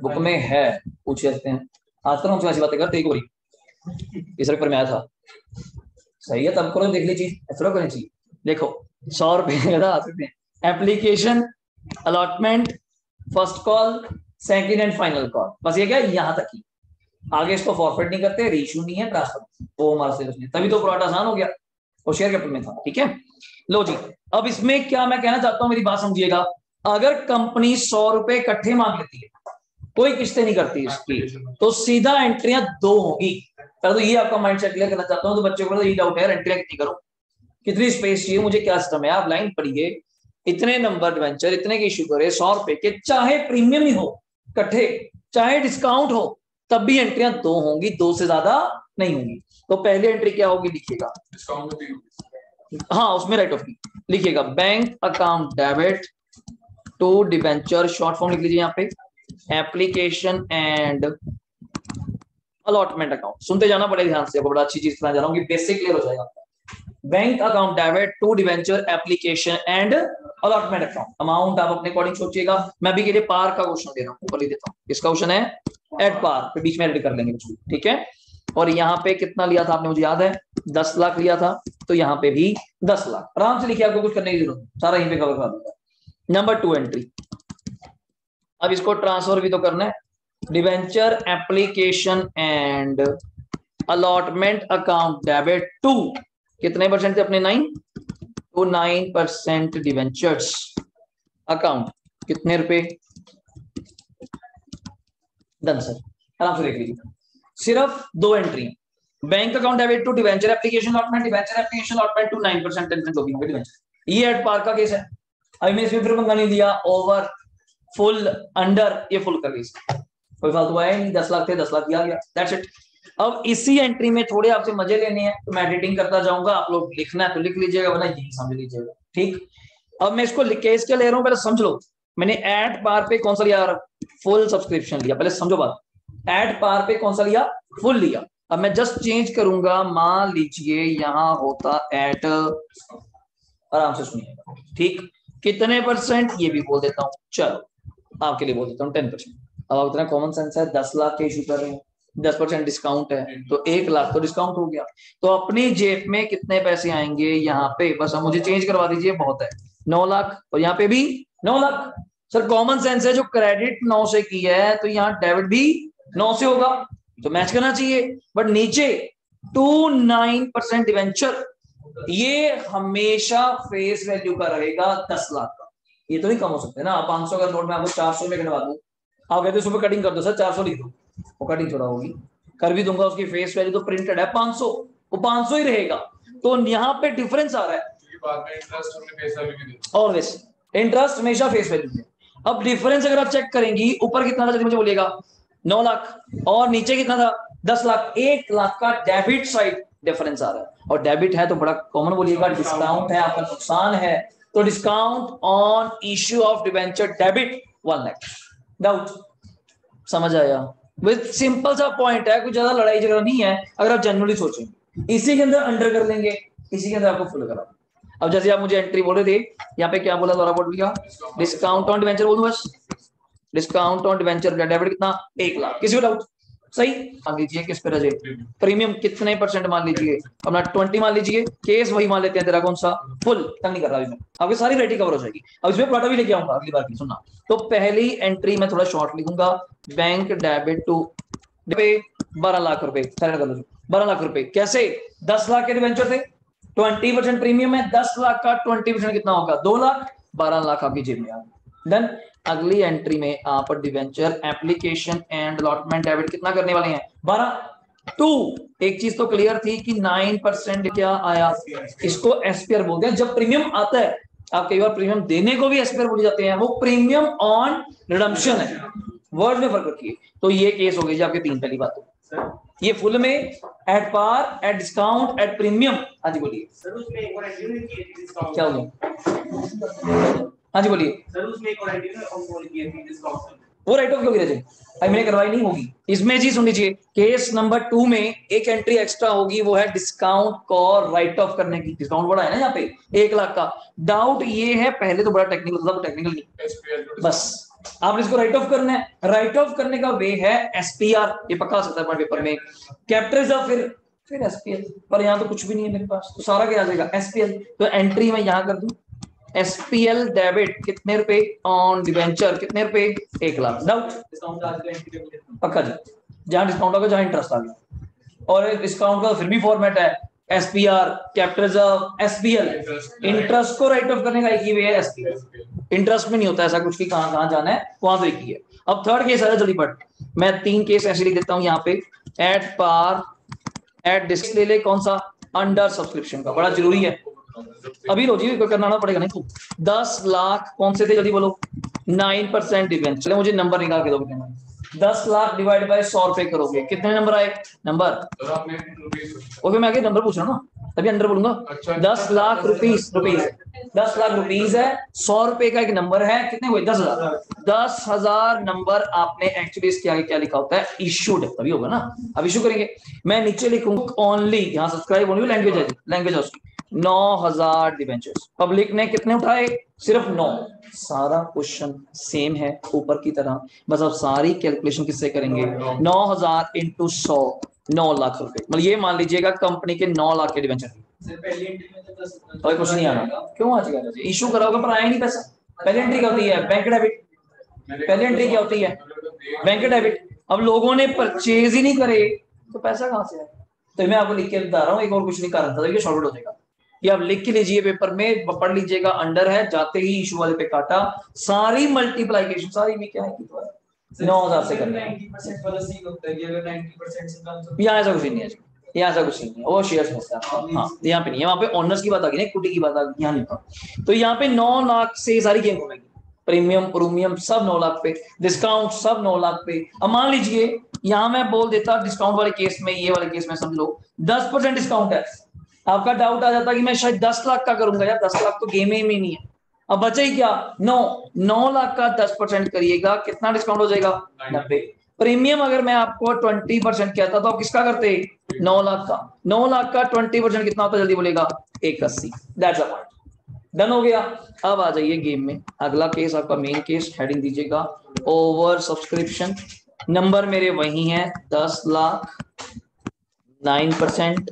बुक में है, पूछ सकते हैं, आजकल हम ऐसी बातें करते, एक बारी इस पेपर में आया था, सही है तब करो, देख लीजिए, ऐसा करनी चाहिए। देखो 100 रुपए आ सकते हैं, application, allotment, first call, second and final call, बस ये क्या है, यहां तक ही, आगे इसको फॉरफिट नहीं करते, रीइश्यू नहीं है, ट्रांसफर, वो हमारा सिलेबस नहीं, तभी तो प्रोडक्ट आसान हो गया, और शेयर कैपिटल में था। ठीक है, लो जी, अब इसमें क्या मैं कहना चाहता हूं, मेरी बात समझिएगा, अगर कंपनी 100 रुपए इकट्ठे मांग लेती है, कोई किस्तें नहीं करती इसकी, तो सीधा एंट्रियां 2 होगी। तो ये आपका माइंडसेट क्लियर करना चाहता हूं, तो बच्चों को ये डाउट है, एंट्रियां कितनी करूं, कितनी स्पेस चाहिए मुझे, क्या सिस्टम है, आप लाइन पढ़िए, इतने नंबर डिवेंचर, इतने के इश्यू करे, 100 रुपए के, चाहे प्रीमियम ही हो इकट्ठे, चाहे डिस्काउंट हो, तब भी एंट्रियां 2 होंगी, 2 से ज्यादा नहीं होंगी। तो पहली एंट्री क्या होगी, लिखिएगा, हाँ उसमें राइट ऑफ की लिखिएगा, bank account debit to debenture, short form लिख लीजिए यहाँ पे, एप्लीकेशन एंड अलॉटमेंट अकाउंट। सुनते जाना बड़े ध्यान से, बड़ा अच्छी चीज बताने जा रहा हूँ कि बेसिक क्लियर हो जाएगा। Bank account debit to debenture, application and allotment account, amount आप अपने अकॉर्डिंग सोचिएगा। मैं भी के लिए पार का क्वेश्चन दे रहा हूँ, ऊपर लिख देता हूँ, इसका क्वेश्चन है एट पार, फिर बीच में एड कर लेंगे, ठीक है। और यहाँ पे कितना लिया था आपने, मुझे याद है 10 लाख लिया था, तो यहाँ पे भी 10 लाख, आराम से लिखिए, आपको कुछ करने की जरूरत, सारा यहीं पे कवर कर दूंगा। नंबर 2 एंट्री, अब इसको ट्रांसफर भी तो करना है। Debenture application and allotment account debit to, कितने परसेंट थे अपने 9, तो 9% डिवेंचर्स अकाउंट, कितने रुपए, डन सर, आराम से देख लीजिए। सिर्फ 2 entry, bank account debit to debenture application allotment, debenture application allotment to 9% tension होगी डिवेंचर। ये एट पार का केस है। अभी मैं इसमें फिर पंगा नहीं दिया, ओवर फुल अंडर, ये फुल का केस, कोई फालतू आया नहीं, 10 लाख थे 10 लाख दिया गया, दैट्स इट। अब इसी एंट्री में थोड़े आपसे मजे लेने हैं तो मैं एडिटिंग करता जाऊंगा, आप लोग लिखना है तो लिख लीजिएगा, वरना यही समझ लीजिएगा, ठीक। अब मैं इसको केस क्या ले रहा हूं पहले समझ लो। मैंने एट पार पे कौन सा लिया, फुल सब्सक्रिप्शन लिया, पहले समझो बात। एट पार पे कौन सा लिया, फुल लिया। अब मैं जस्ट चेंज करूंगा, मान लीजिए यहां होता एट, आराम से सुनिएगा, ठीक, कितने परसेंट ये भी बोल देता हूं, चलो आपके लिए बोल देता हूँ 10%। अब आप इतना कॉमन सेंस है, 10 लाख के इशू कर रहे हैं, 10% डिस्काउंट है तो 1 लाख तो डिस्काउंट हो गया, तो अपनी जेब में कितने पैसे आएंगे यहाँ पे, बस अब मुझे चेंज करवा दीजिए, बहुत है 9 लाख, और यहाँ पे भी 9 लाख। सर कॉमन सेंस है, जो क्रेडिट 9 से की है तो यहाँ डेबिट भी 9 से होगा, तो मैच करना चाहिए। बट नीचे 9% डिवेंचर, ये हमेशा फेस वैल्यू का रहेगा 10 लाख का, ये तो नहीं कम हो सकते ना। 500 का नोट में आपको 400 में कटवा दूं, आप कहते सुबह कटिंग कर दो सर 400 लिख दो, वो कटिंग थोड़ा होगी, कर भी दूंगा, उसकी फेस वैल्यू तो प्रिंटेड है 500, वो 500 ही रहेगा। तो यहाँ पे डिफरेंस आ रहा है, ऑलवेज इंटरेस्ट हमेशा फेस वैल्यू है। अब डिफरेंस अगर आप चेक करेंगी, ऊपर कितना था जल्दी मुझे बोलिएगा, 9 लाख, और नीचे कितना था 10 लाख, 1 लाख का डेबिट साइड डिफरेंस आ रहा है। और डेबिट है तो बड़ा कॉमन बोलिएगा, डिस्काउंट है, आपका नुकसान है, तो discount on issue of debenture debit 1 lakh. Doubt समझ आया? विद सिंपल सा पॉइंट है, कुछ ज्यादा लड़ाई झगड़ा नहीं है, अगर आप जनरली सोचेंगे। इसी के अंदर अंडर कर लेंगे, इसी के अंदर आपको फुल करा। अब जैसे आप मुझे एंट्री बोले थे, यहाँ पे क्या बोला, दोबारा बोल दिया, डिस्काउंट ऑन डिवेंचर बोलूं बस, डिस्काउंट ऑन डिवेंचर का डेबिट कितना, 1 लाख, किसी को डाउट? सही, मान लीजिए किस पे रजे, प्रीमियम कितने परसेंट मान लीजिए, अपना 20 मान लीजिए, केस वही मान लेते हैं, तेरा कौन सा, फुल, तंग नहीं कर रहा इसमें, आपकी सारी रेटिंग कवर हो जाएगी। अब इसमें प्लॉट भी लेके आऊंगा अगली बार की, सुनना। तो पहली एंट्री में थोड़ा शॉर्ट लिखूंगा, बैंक डेबिट टू 12 लाख रुपए, 12 लाख रुपए, कैसे, 10 लाख के डिवेंचर थे, 20% प्रीमियम है, 10 लाख का 20% कितना होगा, 2 लाख, 12 लाख आपकी जेब में आ गए। डन। अगली एंट्री में आप debenture application and allotment debit कितना करने वाले हैं, 12। टू, एक चीज तो क्लियर थी कि 9% क्या आया, इसको एसपीआर बोलते हैं। जब प्रीमियम आता है, आप कई बार प्रीमियम देने को भी एसपीआर बोल जाते हैं, वो प्रीमियम ऑन रिडम्पशन है, वर्ड में फर्क रखिए। तो ये केस हो गई जी आपके 3 पहली बात, ये फुल में, at par, at discount, at premium. हाँ जी बोलिए सर, उसमें एक और एंट्री नहीं की थी डिस्काउंट, क्या हो गया, हाँ जी बोलिए सर उसमें एक और एंट्री ना हम बोल किए थे डिस्काउंट, वो राइट ऑफ क्यों गिरा जी, अभी मैंने करवाई नहीं होगी इसमें जी। सुन लीजिए, केस नंबर 2 में एक एंट्री एक्स्ट्रा होगी, वो है डिस्काउंट को राइट ऑफ करने की। डिस्काउंट बड़ा है ना यहाँ पे 1 लाख का। डाउट ये है, पहले तो बड़ा टेक्निकल था, टेक्निकल नहीं, बस आपने इसको राइट ऑफ करना है। राइट ऑफ करने का वे है एसपीआर, ये पक्का सकता है पेपर में, कैपिटल रिजर्व, फिर एसपीएल, पर यहाँ तो कुछ भी नहीं है मेरे पास, तो सारा क्या आ जाएगा एसपीएल। तो एंट्री में यहाँ कर दूं, एसपीएल डेबिट कितने रुपए ऑन डिवेंचर, कितने रुपए, 1 लाख। डाउट, डिस्काउंट आज का एंट्री पक्का जी, जहां डिस्काउंट होगा जहां इंटरेस्ट आ गया। और डिस्काउंट का फिर भी फॉर्मेट है SPR, capital reserve, SPL. Interest को राइट ऑफ करने का एक ही वे है एसपीएल, इंटरेस्ट में नहीं होता ऐसा कुछ कि कहां जाना है, वहां तो एक ही है। अब थर्ड केस है, जल्दी पढ़, मैं 3 केस ऐसे लिख देता हूं यहाँ पे, एट पार, एट डिस्क ले ले, कौन सा, अंडर सब्सक्रिप्शन का, बड़ा जरूरी है, अभी लो जी, करना पड़ेगा नहीं तो। 10 लाख कौन से थे जल्दी बोलो, 9% डिवेंचर, मुझे नंबर निकाल के दोगे, 10 लाख डिवाइड बाय 100 रुपए करोगे, कितने नंबर आए, नंबर, ओके मैं आगे नंबर पूछ रहा हूँ ना, तभी अंडर बोलूंगा। 10 लाख रुपीस, 10 लाख रुपीस है, 100 रुपए का एक नंबर है, कितने हुए, 10,000। 10,000 नंबर आपने एक्चुअली इसके आगे क्या लिखा होता है, इशूड, तभी होगा ना। अब इशू करेंगे, मैं नीचे लिखूंगा ओनली, यहाँ सब्सक्राइब ओनली लैंग्वेज है, लैंग्वेज है उसकी, 9,000 डिवेंचर्स। पब्लिक ने कितने उठाए, सिर्फ 9। सारा क्वेश्चन सेम है ऊपर की तरह, बस अब सारी कैलकुलेशन किससे करेंगे, 9,000 इंटू 100, 9 लाख रुपए। मतलब ये मान लीजिएगा कंपनी के 9 लाख के डिवेंचर, सर पहली एंट्री में तो 10 कोई कुछ नहीं आना, क्यों आ जाएगा, इशू करा होगा पर आया नहीं पैसा, पहली एंट्री क्या होती है? Bank debit. पहली एंट्री क्या होती है? Bank debit. अब लोगों ने परचेज ही नहीं करे तो पैसा कहां से आएगा? तो मैं आपको लिख के बता रहा हूँ, एक और कुछ नहीं कर रहा था, देखिए शॉर्ट हो जाएगा। ये आप लिख के लीजिए पेपर में, पढ़ लीजिएगा, अंडर है, जाते ही इशू वाले पे काटा, सारी मल्टीप्लाइकेशन सारी भी क्या है कि 9,000 से करना है। 90% वाला सीन होता है कि अगर 90% से कम तो यहाँ ऐसा कुछ नहीं है, यहाँ ऐसा कुछ नहीं है, वो शेयर्स में से आपका, हाँ यहाँ पे नहीं है, वहाँ पे ऑनर्स की बात आ गई ना, इक्विटी की बात आ गई, यहाँ नहीं था। तो यहाँ पे 9 लाख से सारी गेम घूमेगी, प्रीमियम प्रूमियम सब 9 लाख पे, डिस्काउंट सब 9 लाख पे। अब मान लीजिए यहाँ मैं बोल देता डिस्काउंट वाले केस में, ये वाले केस में समझ लो 10% डिस्काउंट है, आपका डाउट आ जाता कि मैं शायद 10 लाख का करूंगा, यार 10 लाख तो गेम ही नहीं है। अब बचे ही क्या? 9 लाख का 10% करिएगा, कितना डिस्काउंट हो जाएगा? 90। प्रीमियम अगर मैं आपको 20% कहता तो आप किसका करते? 9 लाख का। 9 लाख का 20% कितना होता है? जल्दी बोलेगा। 180। That's a point. डन हो गया। अब आ जाइए गेम में, अगला केस आपका मेन केस, हेडिंग दीजिएगा ओवर सब्सक्रिप्शन। नंबर मेरे वही हैं 10 लाख, 9%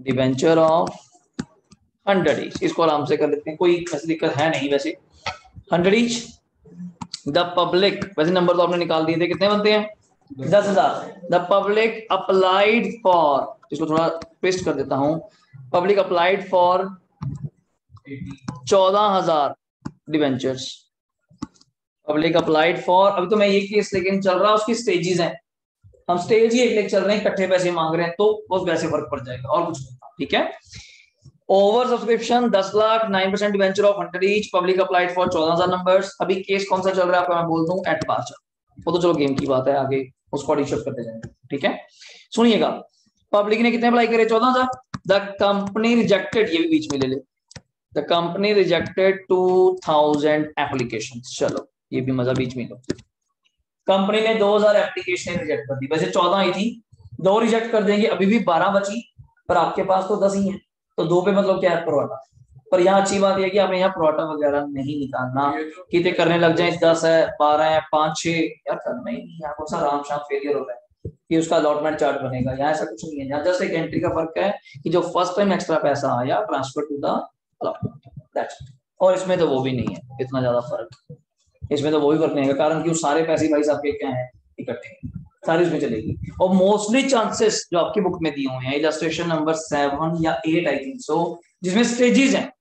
डिवेंचर ऑफ 100 each। इसको आराम से कर लेते हैं, कोई ऐसी दिक्कत है नहीं वैसे। 100 each द पब्लिक, वैसे नंबर तो आपने निकाल दिए थे, कितने बनते हैं? 10,000। द पब्लिक अप्लाइड फॉर, इसको थोड़ा पेस्ट कर देता हूं, public applied for 14,000 debentures. Public applied for, अभी तो मैं ये केस लेकिन चल रहा है, उसकी स्टेजेस हैं, हम स्टेज ही एक लेके चल रहे हैं, इकट्ठे पैसे मांग रहे हैं तो बस वैसे फर्क पड़ जाएगा और कुछ नहीं। ठीक है। Over subscription 10 lakh, 9% debenture of 100 each, public applied for 14,000 numbers. अभी केस कौन सा चल रहा है आपका मैं बोल दूं, एट बार। वो तो चलो गेम की बात है, आगे उसको डिस्कस करते जाएंगे। ठीक है, सुनिएगा। पब्लिक ने कितने अप्लाई करे? 14,000। द कंपनी रिजेक्टेड, ये भी बीच में ले ले, द कंपनी रिजेक्टेड 2,000 एप्लीकेशन। चलो ये भी मजा बीच में लो। कंपनी ने 2,000 एप्लीकेशन रिजेक्ट कर दी, वैसे 14 ही थी, 2 रिजेक्ट कर देंगे, अभी भी 12 बची, पर आपके पास तो 10 ही है, तो 2 पे मतलब क्या है? प्रोवाटा। पर यहाँ अच्छी बात है कि आपने यहाँ प्रोवाटा वगैरह नहीं निकालना, कितने करने लग जाए, 10 है, 12 है, 5, 6, यार करना ही नहीं, यहाँ कौन सा राम शाम फेलियर हो रहा है कि उसका अलॉटमेंट चार्ट बनेगा, यहाँ ऐसा कुछ नहीं है। यहाँ जस्ट एक एंट्री का फर्क है कि जो फर्स्ट टाइम एक्स्ट्रा पैसा आया, transfer to the allotment, that's it. और इसमें तो वो भी नहीं है इतना ज्यादा फर्क, इसमें तो वो भी फर्क नहीं है, कारण कि सारे पैसे भाई आपके क्या है? इकट्ठे, सारी इसमें चलेगी। और मोस्टली चांसेस जो आपकी बुक में दिए हुए हैं, इलस्ट्रेशन नंबर 7 या 8 आई थिंक सो, जिसमें स्टेजेस हैं,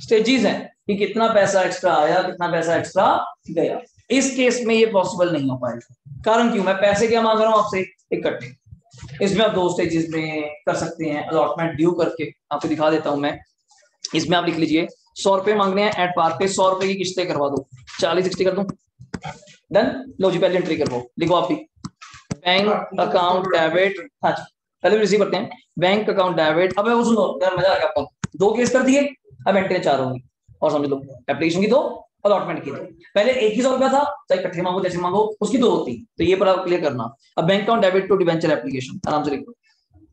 स्टेजेस हैं कि कितना पैसा एक्स्ट्रा आया, कितना पैसा एक्स्ट्रा गया। इस केस में ये पॉसिबल नहीं हो पाएगा, कारण क्यों? मैं पैसे क्या मांग रहा हूं आपसे? इकट्ठे। इसमें आप 2 स्टेजेस में कर सकते हैं, अलॉटमेंट ड्यू करके आपको दिखा देता हूं मैं। इसमें आप लिख लीजिए 100 रुपए मांगने हैं एट पार पे, 100 रुपए की किस्तें करवा दो, 40-60 कर दूं, डन। लो जी पहले एंट्री कर दो, लिखो आप भी, बैंक अकाउंट डेबिट। हाँ जी पहले भी रिसीव करते हैं, बैंक अकाउंट डेबिट। अब सुनो यार, मजा आ गया आपको, 2 केस कर दिए, अब एंट्री 4 होंगी, और समझ लो एप्लीकेशन की 2, अलॉटमेंट की 2। पहले एक ही 100 रुपया था, चाहे इकट्ठे मांगो जैसे मांगो, उसकी 2 होती, तो ये पर आप क्लियर करना। अब bank account debit to debenture application, आराम से लिखो,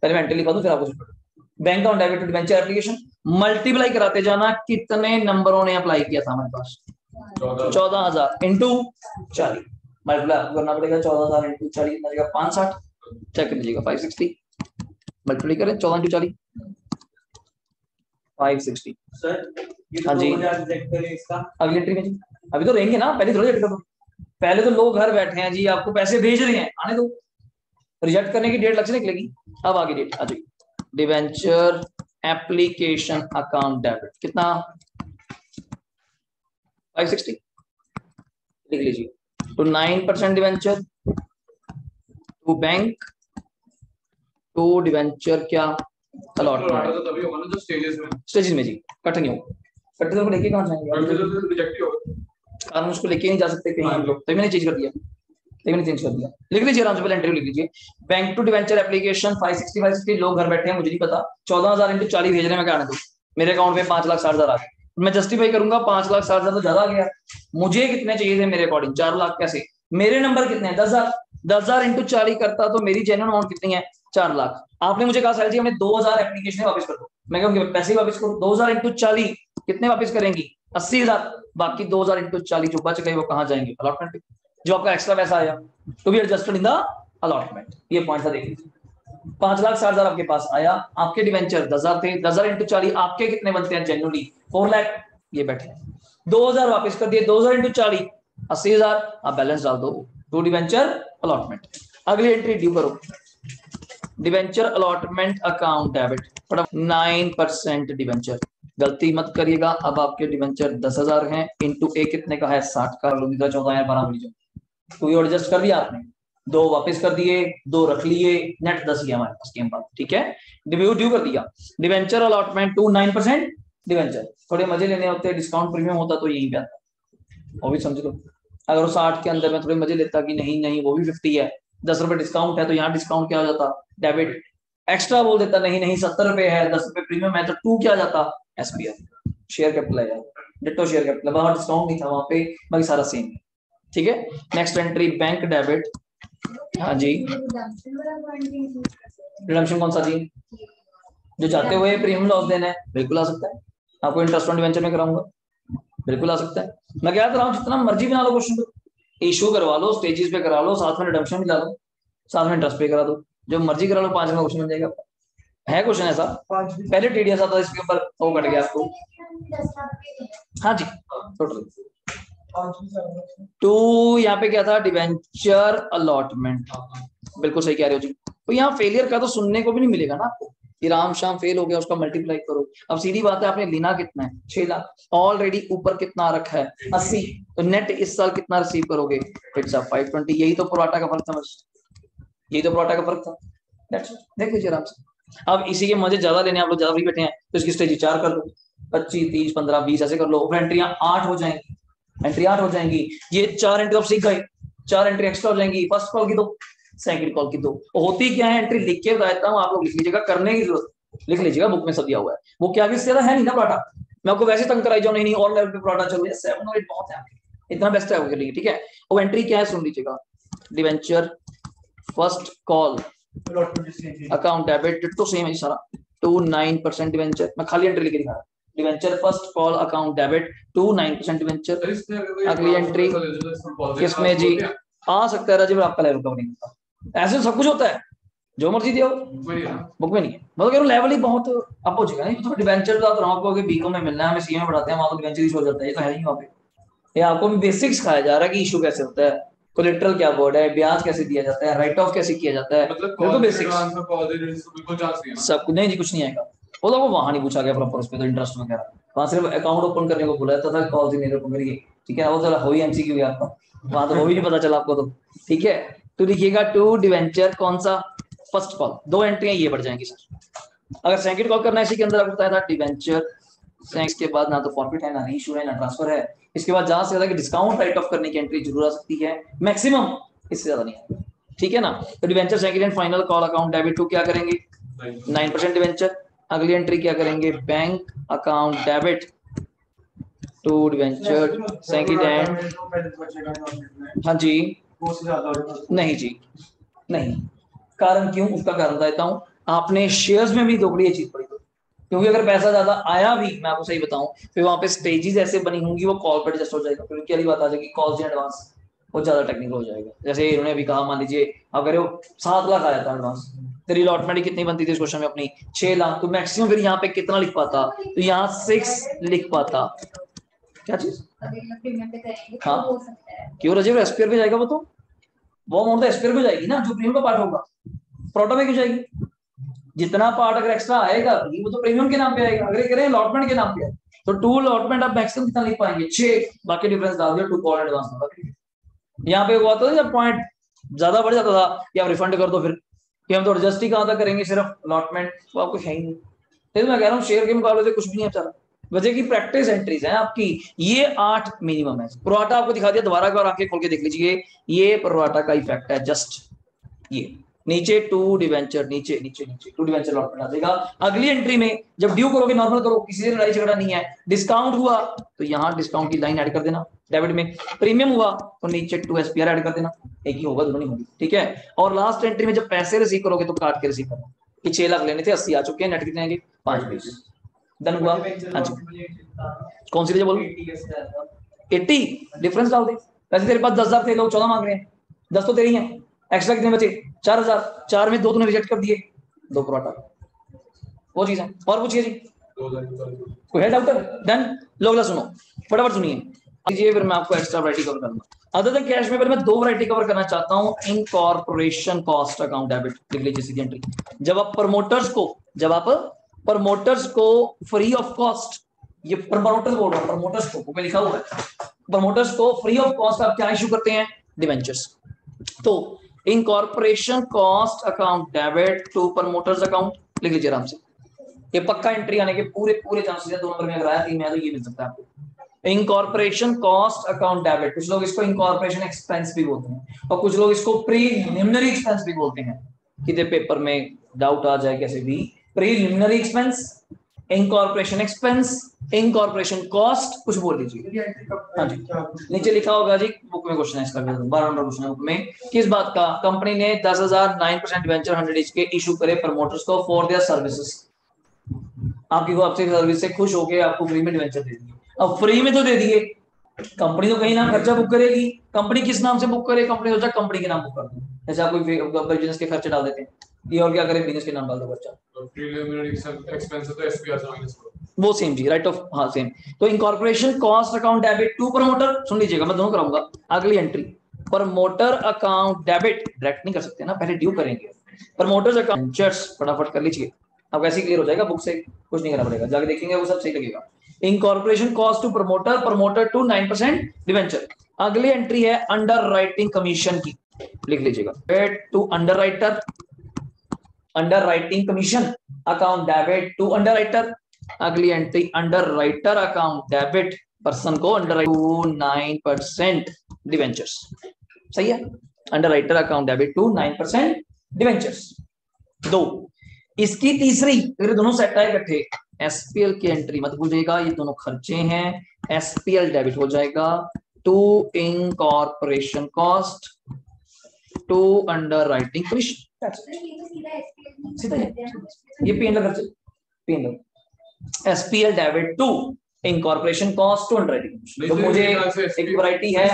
पहले मैं एंट्री लिखा दूं फिर आपको। Bank account debit to debenture application, multiply कराते जाना, कितने नंबरों ने अप्लाई किया था हमारे पास? 14,000 इंटू 40, मल्टीप्लाई आपको करना पड़ेगा, 14,000 इंटू 40 कितना जाएगा? 560। चेक कर लीजिएगा, 560 मल्टीप्लाई करें 14 इंटू 40, 560। सर हाँ जी, इसका अगली एंट्री में जी, अभी तो रहेंगे ना, पहले थोड़ा रिजेक्ट कर दो, पहले तो लोग घर बैठे हैं जी, आपको पैसे भेज रहे हैं, आने दो, रिजेक्ट करने की डेट लग से निकलेगी। अब आगे डेट आ जाएगी, डिवेंचर एप्लीकेशन अकाउंट डेबिट कितना? 560 लिख लीजिए, तो 9% debenture to bank to debenture क्या? अलॉटमेंट। तभी होगा ना जो स्टेजेस में, स्टेजेस में जी, कट नहीं होगा, कट तो लेके कहां जाएंगे? रिजेक्ट ही होगा, कारण उसको लेके नहीं जा सकते कहीं हम लोग, तभी मैंने चेंज कर दिया, चेंज कर दिया। लिख लीजिए आराम से, पहले एंट्री लिख लीजिए, बैंक टू डिवेंचर एप्लीकेशन 560। लोग घर बैठे हैं, मुझे नहीं पता, 14,000 इंटू 40 भेज रहे हैं, मैं क्या आने दूं? मेरे अकाउंट में 5,60,000 आ गए, मैं जस्टिफाई करूंगा 5,60,000 तो ज्यादा आ गया, मुझे कितने चाहिए थे मेरे अकॉर्डिंग? 4 लाख। कैसे? मेरे नंबर कितने हैं? 10,000। 10,000 इंटू 40 करता तो मेरी जेन्युइन अमाउंट कितनी है? 4 लाख। आपने मुझे कहा साहिल जी हमें 2,000 एप्लीकेशन वापस कर दो, मैं कहूंगी पैसे वापस करो। 2,000 इंटू 40 कितने वापस करेंगी? 80,000। बाकी 2,000 इंटू 40 जो बच गए वो कहाँ जाएंगे? अलॉटमेंट पे, जो आपका एक्स्ट्रा पैसा आया to be adjusted in the allotment. ये पॉइंट था, देख लीजिए 5,60,000 आपके पास आया, आपके डिवेंचर 10,000 थे, 10,000 इंटू 40 आपके कितने बनते हैं जेन्युइनली? 4 लाख। ये बैठे 2000 वापस कर दिए, 2000 इंटू 40 80,000। आप बैलेंस डाल दो टू डिवेंचर अलॉटमेंट। अगली एंट्री ड्यू करो, debenture allotment account debit 9% debenture. गलती मत करिएगा, अब आपके डिवेंचर 10,000 हैं, इंटू ए कितने का है 60 का, 14,012 तो ये एडजस्ट कर दिया आपने, 2 वापस कर दिए, 2 रख लिए, नेट 10 ही हमारे पास के बाद। ठीक है, ड्यू कर दिया। Debenture allotment to 9% debenture. थोड़े मजे लेने होते, डिस्काउंट प्रीमियम होता तो यही पे आता, वो भी समझ लो। अगर वो 60 के अंदर में थोड़े मजे लेता कि नहीं नहीं वो भी 50 है, 10 रुपए डिस्काउंट है, तो यहाँ डिस्काउंट क्या हो जाता डेबिट। एक्स्ट्रा बोल देता नहीं नहीं 70 रुपए है, 10 रुपए प्रीमियम है, तो 2 क्या जाता एसपीआर, शेयर कैपिटल है, डिटो शेयर कैपिटल। वहां डिस्काउंट नहीं था, वहां पे बाकी सारा सेम है। ठीक है, नेक्स्ट एंट्री बैंक डेबिट। हाँ जी, रिडम्पशन कौन सा जी, जो जाते हुए प्रीमियम लॉस देना है, बिल्कुल आ सकता है। आपको इंटरेस्ट ऑन डिवेंचर में कराऊंगा, बिल्कुल आ सकता है। मैं क्या कर रहा हूँ, जितना मर्जी बना लो क्वेश्चन को, इशू करवा लो, स्टेजेस पे करा लो, साथ में रिडम्पशन भी ला लो, साथ में इंटरेस्ट पे करा दो, जो मर्जी करा लो, 5 में क्वेश्चन बन जाएगा। है क्वेश्चन ऐसा, पहले टीडीएस आता इसके ऊपर, वो कट गया आपको। हाँ जी, टोटल टू यहाँ पे क्या था, डिवेंचर अलॉटमेंट। बिल्कुल सही कह रहे हो जी। तो यहाँ फेलियर का तो सुनने को भी नहीं मिलेगा ना आपको, राम शाम फेल हो गया, उसका मल्टीप्लाई करो। अब सीधी बात है, आपने लेना कितना है 6 लाख, ऑलरेडी ऊपर कितना रखा है 80, तो नेट इस साल कितना रिसीव करोगे, इट्स 520। यही तो प्रोराटा का फर्क था, बस यही तो प्रोराटा का फर्क था। देख लीजिए आराम से। अब इसी के मजे ज्यादा लेने आप लोग, ज्यादा फ्री बैठे हैं, तो इसकी स्टेज 4 कर लो, 25 30 15 20 ऐसे कर लो, और एंट्रियां 8 हो जाएंगी, एंट्री 8 हो जाएंगी। ये 4 एंट्री आप सीख गए, 4 एंट्री एक्स्ट्रा हो जाएंगी, फर्स्ट कॉल की 2, सेकंड कॉल की 2। होती क्या है, एंट्री लिख के बताता हूँ, आप लोग लिख लीजिएगा, करने की जरूरत लिख लीजिएगा, बुक में सब दिया हुआ है। वो क्या भी ज्यादा है नहीं ना प्रोराटा, मैं आपको वैसे तंग कराई जाऊँ, नहीं नहीं और लेवल पे प्रोराटा चलो, 7 और 8 बहुत है, इतना बेस्ट है आपके लिए। ठीक है, वो एंट्री क्या है सुन लीजिएगा, debenture first call account debit, तो सेम है सारा, टू 9% डिवेंचर। मैं खाली एंट्री लिख के दिखा रहा हूं, debenture first call account debit to 9% debenture. अगली एंट्री किसमें जी आ सकता है राजीव, आपका लेवल कवर नहीं होता, ऐसे सब कुछ होता है, जो मर्जी दियो, बुक में नहीं है। मतलब लेवल ही बहुत अप हो जाएगा। नहीं तो डिवेंचर बता रहा हूं आपको, बीकॉम में मिलना है, हमें सीए में पढ़ाते हैं, वहां तो डिवेंचर ही हो जाता है, ये तो है ही वहां पे। ये आपको भी बेसिक्स सिखाया जा रहा है कि इशू कैसे होता है, कोलेटरल क्या बोर्ड है, ब्याज कैसे दिया जाता है, राइट ऑफ कैसे किया जाता है, मतलब बेसिक्स सब कुछ। नहीं जी कुछ नहीं आएगा, वो लोगों वहां नहीं पूछा गया प्रॉपर उस पे, तो इंटरेस्ट वगैरह वहां सिर्फ अकाउंट ओपन करने को बोला था, कॉल से नहीं ओपन करिए। ठीक है, वो चला हो ही एमसीक्यू आपका, वहां तो वो भी नहीं पता चला आपको तो। ठीक है, तो लिखिएगा टू डिवेंचर कौन सा फर्स्ट कॉल, 2 एंट्रियां ये बढ़ जाएंगी सर। अगर सेकंड कॉल करना है, इसी के अंदर आपको बताया था डिवेंचर, इसके बाद ना तो प्रॉफिट है, ना इशू है, ना ट्रांसफर है। इसके बाद जहां से ज्यादा कि डिस्काउंट राइट ऑफ करने की एंट्री जरूर आ सकती है, मैक्सिमम इससे ज्यादा नहीं। ठीक है ना, तो debenture second and final call account debit to क्या करेंगे 9% डिवेंचर। अगली एंट्री क्या करेंगे, bank account debit to debenture second and. हाँ जी, नहीं जी नहीं, कारण क्यों, उसका कारण बताता हूँ। आपने शेयर्स में भी दोगुनी चीज पड़ी, क्योंकि अगर पैसा ज्यादा आया भी, मैं आपको सही बताऊं, फिर वहां पे स्टेजेस ऐसे बनी होंगी, वो कॉल पर एडजस्ट हो जाएगा, फिर क्या बात आ जाएगी, कॉल्स इन एडवांस वो ज्यादा टेक्निकल हो जाएगा। जैसे इन्होंने भी कहा, मान लीजिए अगर वो 7 लाख आया था एडवांस, तेरी अलॉटमेंट कितनी बनती थी इस क्वेश्चन में अपनी 6 लाख, तो मैक्सिमम फिर यहाँ पे कितना लिख पाता, तो यहाँ 6 लिख पाता। क्या चीज, हाँ क्यों रजिव एसपीआर पे जाएगा, वो अमाउंट तो एसपीआर पे जाएगी ना, जो प्रीमियम का पार्ट होगा, प्रोटो में क्यों जाएगी। जितना पार्ट अगर एक्स्ट्रा आएगा वो तो प्रीमियम के नाम पे आएगा, अगर करें अलॉटमेंट के नाम पे, तो 2 अलॉटमेंट आप मैक्सिमम कितना लिख पाएंगे 6, बाकी डिफरेंस डाल दिया 2 कॉल एडवांस होगा। यहाँ पे हुआ था जब पॉइंट ज्यादा बढ़ जाता था कि आप रिफंड कर दो, फिर कि हम तो एडजस्ट ही कहां तक करेंगे, सिर्फ अलॉटमेंट, वो आपको है ही नहीं। तो मैं कह रहा हूँ शेयर के मुकाबले से कुछ भी नहीं अच्छा, वजह की प्रैक्टिस एंट्रीज हैं आपकी, ये 8 मिनिमम है। प्रोराटा आपको दिखा दिया, दोबारा एक बार आंखें खोल के देख लीजिए, ये प्रोराटा का इफेक्ट है, जस्ट ये नीचे 2 डिवेंचर, नीचे नीचे नीचे 2 डिवेंचर अलॉटमेंट आ जाएगा। अगली एंट्री में जब ड्यू करोगे, नॉर्मल करो, किसी से लड़ाई झगड़ा नहीं है, डिस्काउंट हुआ तो यहाँ डिस्काउंट की लाइन ऐड कर देना डेबिट में, प्रीमियम हुआ तो नीचे 2 एसपीआर ऐड कर देना, एक ही होगा, दोनों नहीं होगी। ठीक है, और लास्ट एंट्री में जब पैसे रिसीव करोगे तो काट के रिसीव करना, कि 6 लाख लेने थे 80 आ चुके हैं, नेट कितने आएंगे 5 डन हुआ। हाँ जी, कौन सी लीजिए बोलो, 80 डिफरेंस डाल दे, वैसे तेरे पास 10,000 थे, लोग 14 मांग रहे हैं, 10 तो तेरी हैं, एक्स्ट्रा कितने बचे 4,000, 4 में 2 तूने रिजेक्ट कर दिए, 2 प्रोराटा, वो चीज है। और पूछिए जी, कोई है डाउटर? डन। लो अगला सुनो, फटाफट सुनिए लीजिए, फिर मैं आपको एक्स्ट्रा वैरायटी कवर करूंगा। अदर देन कैश में पहले मैं दो वैरायटी कवर करना चाहता हूं। इनकॉर्पोरेशन कॉस्ट अकाउंट डेबिट, लिख लीजिए सीधी एंट्री। जब आप प्रमोटर्स को फ्री ऑफ कॉस्ट, ये प्रमोटर्स बोल रहा हूं, प्रमोटर्स को ऊपर लिखा हुआ है, प्रमोटर्स को फ्री ऑफ कॉस्ट आप क्या इशू करते हैं? डिवेंचर्स। तो incorporation cost account debit to promoters account, लिख लीजिए आराम से। ये पक्का एंट्री आने के पूरे चांसेस है। 2 नंबर में अगर आया 3 में आया तो ये मिल सकता है आपको। इनकॉर्पोरेशन कॉस्ट अकाउंट डेबिट, कुछ लोग इसको इनकॉर्पोरेशन एक्सपेंस भी बोलते हैं और कुछ लोग इसको प्रीलिमिनरी एक्सपेंस भी बोलते हैं। किसी पेपर में डाउट आ जाए कैसे भी, preliminary expense, incorporation expense, incorporation cost, कुछ बोल दीजिए। हाँ जी, नीचे लिखा होगा जी, बुक में क्वेश्चन है इसका, 12 नंबर क्वेश्चन है बुक में। किस बात का? कंपनी ने 10,000 9% डिवेंचर 100 एच के इशू करे प्रमोटर्स को फॉर देयर सर्विसेज। आपसे सर्विस से खुश होके आपको फ्री में डिवेंचर दे दिए। अब फ्री में तो दे दिए, कंपनी तो कहीं नाम खर्चा बुक करेगी। कंपनी किस नाम से बुक करे? कंपनी सोचा कंपनी के नाम बुक कर दूं, जैसे आप कोई बिजनेस के खर्चे डाल देते हैं, ये और क्या करे, बिजनेस के नाम डाल दो खर्चा। प्रीलिमिनरी एक्सपेंस तो एसपीआर से माइनस करो, वो सेम जी, राइट ऑफ, हाँ सेम। तो incorporation cost account debit to promoter, सुन लीजिएगा मैं दोनों कराऊंगा। अगली entry promoter account debit, direct नहीं कर सकते ना, पहले ड्यू करेंगे। प्रमोटर्स अकाउंट, फटाफट कर लीजिए, अब ऐसे क्लियर हो जाएगा, बुक से कुछ नहीं करना पड़ेगा, जाके देखेंगे वो सब सही लगेगा। Incorporation cost to promoter, promoter to 9% debenture. अगली एंट्री है अंडर राइटिंग कमीशन की, लिख लीजिएगा to underwriter, underwriting commission account debit to underwriter. अगली entry underwriter account debit, person को अंडर टू 9% डिवेंचर्स। सही है, underwriter account debit to 9% debentures. दो, इसकी तीसरी, अगर दोनों सेट आए इकट्ठे, एसपीएल की एंट्री मत भूलिएगा, ये दोनों खर्चे हैं, एसपीएल डेबिट हो जाएगा to incorporation cost to underwriting commission. सीधा ये पीएनएल खर्चे, PNL SPL debit to incorporation cost to underwriting commission. तो मुझे एक वैरायटी है,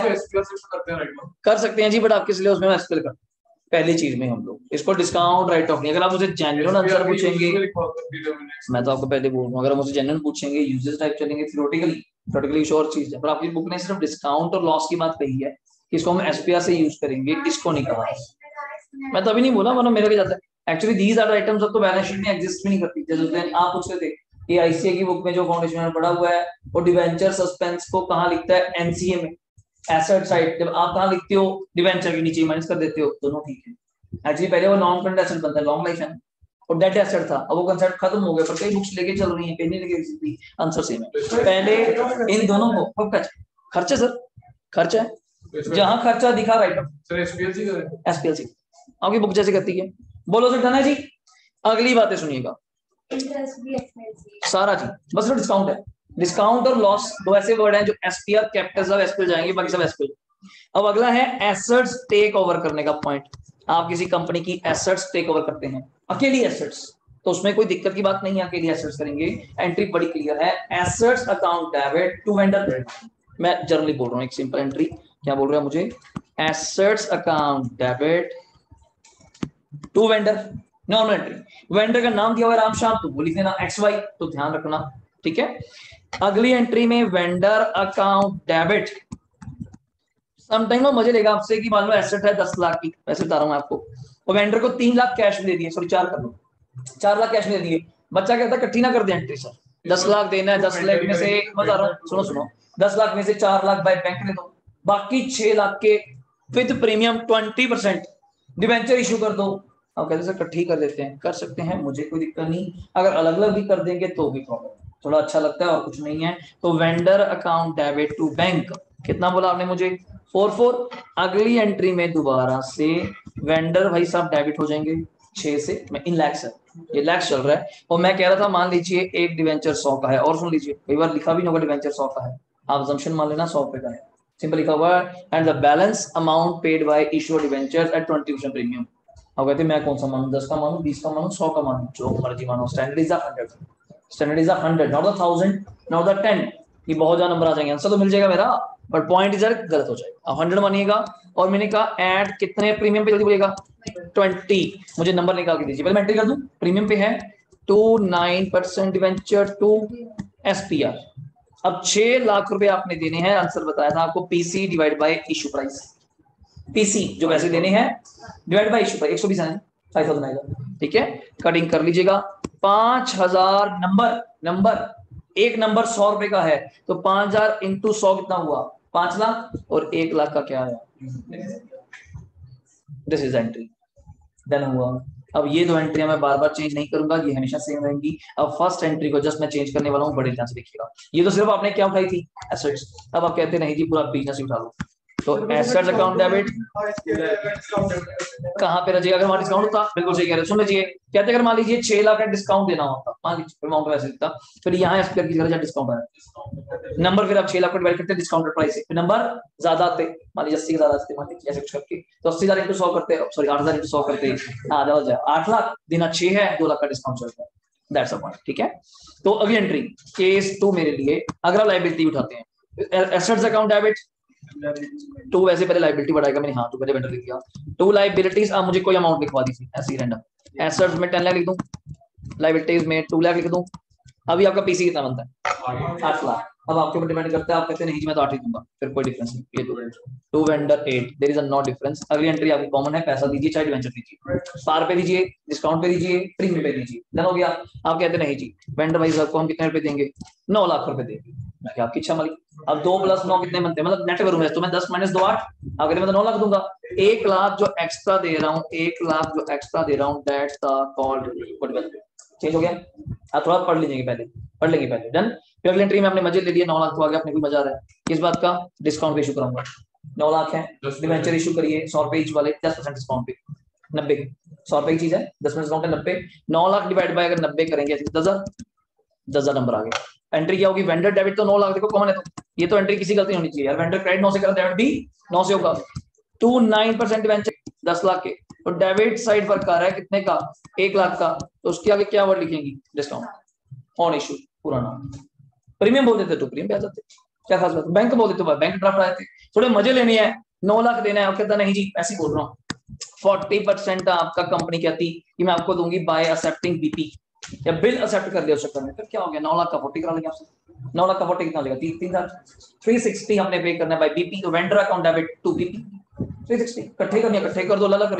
कर सकते हैं जी, बट आपके सिलेबस में एसपीएल का पहली चीज में हम लोग इसको डिस्काउंट राइट ऑफ नहीं। अगर आप मुझे जेन्युइन आंसर पूछेंगे, मैं तो आपको पहले बोल रहा हूँ, अगर मुझे जेन्युइन पूछेंगे यूजेस टाइप चलेंगे, थ्योरेटिकली और चीज है, पर आपकी बुक ने सिर्फ डिस्काउंट और लॉस की बात कही है कि इसको हम एसपीआर से यूज करेंगे, इसको नहीं कहा। मैं तो अभी नहीं बोला, वरना मेरा क्या जाता है। एक्चुअली दीज आर आइटम्स अब तो बैलेंस शीट में एग्जिस्ट भी नहीं करती। जैसे आप पूछ रहे थे कि आईसीए की बुक में जो फाउंडेशन में पढ़ा हुआ है वो डिवेंचर सस्पेंस को कहाँ लिखता है? एनसीए में एसेट साइड। जब आप कहाँ लिखते हो? डिवेंचर के नीचे माइनस कर देते हो, दोनों ठीक है। एक्चुअली पहले वो नॉन करंट एसेट बनता है, लॉन्ग लाइफ है, और डेट एसेट था, अब वो कंसेप्ट खत्म हो गया, पर कई बुक्स लेके चल रही हैं, कहीं नहीं लेके आंसर सेम है। पहले इन दोनों को खर्चा, सर खर्चा है, जहां खर्चा दिखा राइट ऑफ सर एसपीएलसी करें, एसपीएलसी आपकी बुक जैसे करती है। बोलो सर, है जी। अगली बातें सुनिएगा सारा जी, बस सिर्फ डिस्काउंट है, डिस्काउंट और लॉस दो ऐसे वर्ड हैं जो एसपीआर कैपिटल सब एसपीएल जाएंगे, बाकी सब एसपीएल। अब अगला है एसेट्स टेक ओवर करने का पॉइंट। आप किसी कंपनी की एसेट्स टेक ओवर करते हैं, अकेली एसेट्स, तो उसमें कोई दिक्कत की बात नहीं है, अकेली एसेट्स करेंगे। एंट्री बड़ी क्लियर है, assets account debit to vendor credit. मैं जनरली बोल रहा हूँ, एक सिंपल एंट्री, क्या बोल रहा है मुझे? Assets account debit to vendor, normal entry. Vendor का नाम दिया हुआ है राम श्याम, तो वो लिख देना XY, तो ध्यान रखना, ठीक है। अगली एंट्री में वेंडर अकाउंट डेबिट, समटाइम वो मजे लेगा आपसे कि मान लो एसेट है 10 लाख की, वैसे बता रहा हूं आपको, और वेंडर को 3 लाख कैश में दे दिए, सॉरी 4 कर लो, 4 लाख कैश में दे दिए। बच्चा कहता है इकट्ठी ना कर दे एंट्री सर, 10 लाख देना है, 10 लाख में से बता रहा हूँ, सुनो 10 लाख में से 4 लाख बाय बैंक दे दो, बाकी 6 लाख के विद प्रीमियम 20% डिवेंचर इशू कर दो। अब कहते सर इकट्ठी कर देते हैं, कर सकते हैं, मुझे कोई दिक्कत नहीं, अगर अलग अलग भी कर देंगे तो भी प्रॉब्लम, थोड़ा अच्छा लगता है और कुछ नहीं है। तो vendor account debit to bank, कितना बोला आपने मुझे? 4 अगली एंट्री में दोबारा से वेंडर भाई साहब डेबिट हो जाएंगे 6 से, मैं इन लैक्स है, ये लैक्स चल रहा है, और मैं कह रहा था मान लीजिए एक डिवेंचर 100 का है, और सुन लीजिए कई बार लिखा भी नहीं होगा डिवेंचर 100 का है, आप assumption मान लेना 100 का है, सिंपल लिखा हुआ है, and the balance amount paid by issued debentures at 20% premium. अब कहते हैं मैं कौन सा मानूं, 10 का मानूं, 20 का मानूं, 100 का मानूं, जो मर्जी मानो, standard is 100, standard is 100, not the 1000, not the 10, ये बहुत ज्यादा नंबर आ जाएंगे, आंसर तो मिल जाएगा मेरा, पर पॉइंट इधर गलत हो जाएगा। 100 मानिएगा, और मैंने कहा ऐड कितने प्रीमियम पे, जल्दी बोलिएगा 20, मुझे नंबर निकाल के दीजिए, पहले मैं एंट्री कर दूं, प्रीमियम पे है 9% डिवेंचर टू एसपीआर। अब 6 लाख रुपए आपने देने हैं, आंसर बताया था आपको, PC divide by issue price. PC जो पैसे देने हैं डिवाइड बाय इशू प्राइस 120 है, 5000 आएगा। ठीक है, कटिंग कर लीजिएगा। 5000 नंबर एक नंबर 100 रुपए का है, तो 5000 इंटू 100 कितना हुआ? 5 लाख। और 1 लाख का क्या है? दिस इज एंट्री डन हुआ। अब ये दो एंट्री मैं बार बार चेंज नहीं करूंगा, ये हमेशा सेम रहेंगी। अब फर्स्ट एंट्री को जस्ट मैं चेंज करने वाला हूँ, बड़े ध्यान से देखिएगा। ये तो सिर्फ आपने क्या उठाई थी? एसेट्स। अब आप कहते नहीं जी पूरा बिजनेस ही उठा लो, तो एसेट्स अकाउंट डेबिट कहाँ पे रजेगा? अगर वहां डिस्काउंट होता, बिल्कुल सही कह रहे हो। सुन लीजिए, कहते अगर मान लीजिए 6 लाख का डिस्काउंट देना होता, मान लीजिए अमाउंट वैसे दिखता, फिर यहाँ एसपीआर की जगह डिस्काउंट आया नंबर, फिर आप 6 लाख को डिवाइड करते डिस्काउंटेड प्राइस से, फिर नंबर ज्यादा आते, मान लीजिए 80 ज्यादा आते, मान लीजिए ऐसे कुछ करके, तो 80,000 इंटू 100 करते, सॉरी 8,000 इंटू 100 करते, हाँ ज्यादा जाए 8 लाख देना 6 है, 2 लाख का डिस्काउंट चलता है। That's a point. ठीक है, तो अगली एंट्री केस 2 मेरे लिए, अगर आप लायबिलिटी उठाते हैं, एसेट्स अकाउंट डेबिट 2, वैसे पहले लायबिलिटी बढ़ाएगा मैंने, हाँ तो पहले वेंडर लिख दिया। 2 लायबिलिटीज, अब मुझे कोई अमाउंट लिखवा दी थी ऐसे ही रैंडम। एसेट्स में 10 लाख लिख दूं, लायबिलिटीज में 2 लाख लिख दूं। अभी आपका पीसी कितना बनता है? 8 लाख। अब आपके ऊपर डिपेंड करता है, आप कहते हैं नहीं जी मैं तो 8 ही दूंगा, फिर कोई डिफरेंस नहीं, ये 2 vendor 8, there is a no difference. अगली एंट्री आपकी कॉमन है, पैसा दीजिए चाहे डिवेंचर दीजिए, पार पे दीजिए, डिस्काउंट पे दीजिए, प्रीमियम पे दीजिए, डन हो गया। आप कहते नहीं जी वेंडर भाई साहब को हम कितने रुपए देंगे? 9 लाख रुपए देंगे। मैं क्या आपकी इच्छा मालिक। अब 2 + 9 कितने बनते हैं? मतलब नेट करूंगा तो मैं 10 - 2 8, अगर मैं तो 9 लाख दूंगा। 1 लाख जो एक्स्ट्रा दे रहा हूँ, 1 लाख जो एक्स्ट्रा दे रहा हूँ, that's the called goodwill. Change हो गया। आप थोड़ा पढ़ लीजिए पहले, पढ़ लेंगे पहले, डन। फिर अगली एंट्री में आपने मजे ले लिए, 9 लाख तो आ गया, अपने कोई मजा आ रहा है किस बात का? डिस्काउंट पे इशू कराऊंगा। 9 लाख है, डिवेंचर इशू करिए 100 रुपए ईच वाले, 10% डिस्काउंट पे 90, 100 रुपए की चीज है, 10% डिस्काउंट है 90। 9 लाख डिवाइड बाय अगर 90 करेंगे 10,000 नंबर आ गया। एंट्री क्या होगी? वेंडर डेबिट तो 9 लाख, देखो कॉमन है, तो ये तो एंट्री किसी गलती होनी चाहिए यार। वेंडर क्रेडिट 9 से कर, डेबिट भी 9 से होगा। 9% डिवेंचर 10 लाख के, तो डेबिट साइड पर कर रहा है कितने का? 1 लाख का, तो उसके आगे क्या वर्ड लिखेंगी? डिस्काउंट ऑन इशू, पूरा नाम। प्रीमियम बोल देते तो प्रीमियम पे आ जाते, क्या खास बात? बैंक बोल देते, बैंक ड्राफ्ट आए थे, थोड़े मजे लेने हैं, 9 लाख देना है, आप कहता नहीं जी ऐसे बोल रहा हूँ। 40% आपका कंपनी कहती कि मैं आपको दूंगी बाय एक्सेप्टिंग बीपी, या बिल एक्सेप्ट कर दिया उस चक्कर में, फिर क्या हो गया? 9 लाख का 40 करा लेंगे आपसे। 9 लाख का 40 कितना लेगा? 360 हमने पे करना है बाय बीपी, तो vendor account debit to BP 360 इकट्ठे करनी है, इकट्ठे कर दो, अलग कर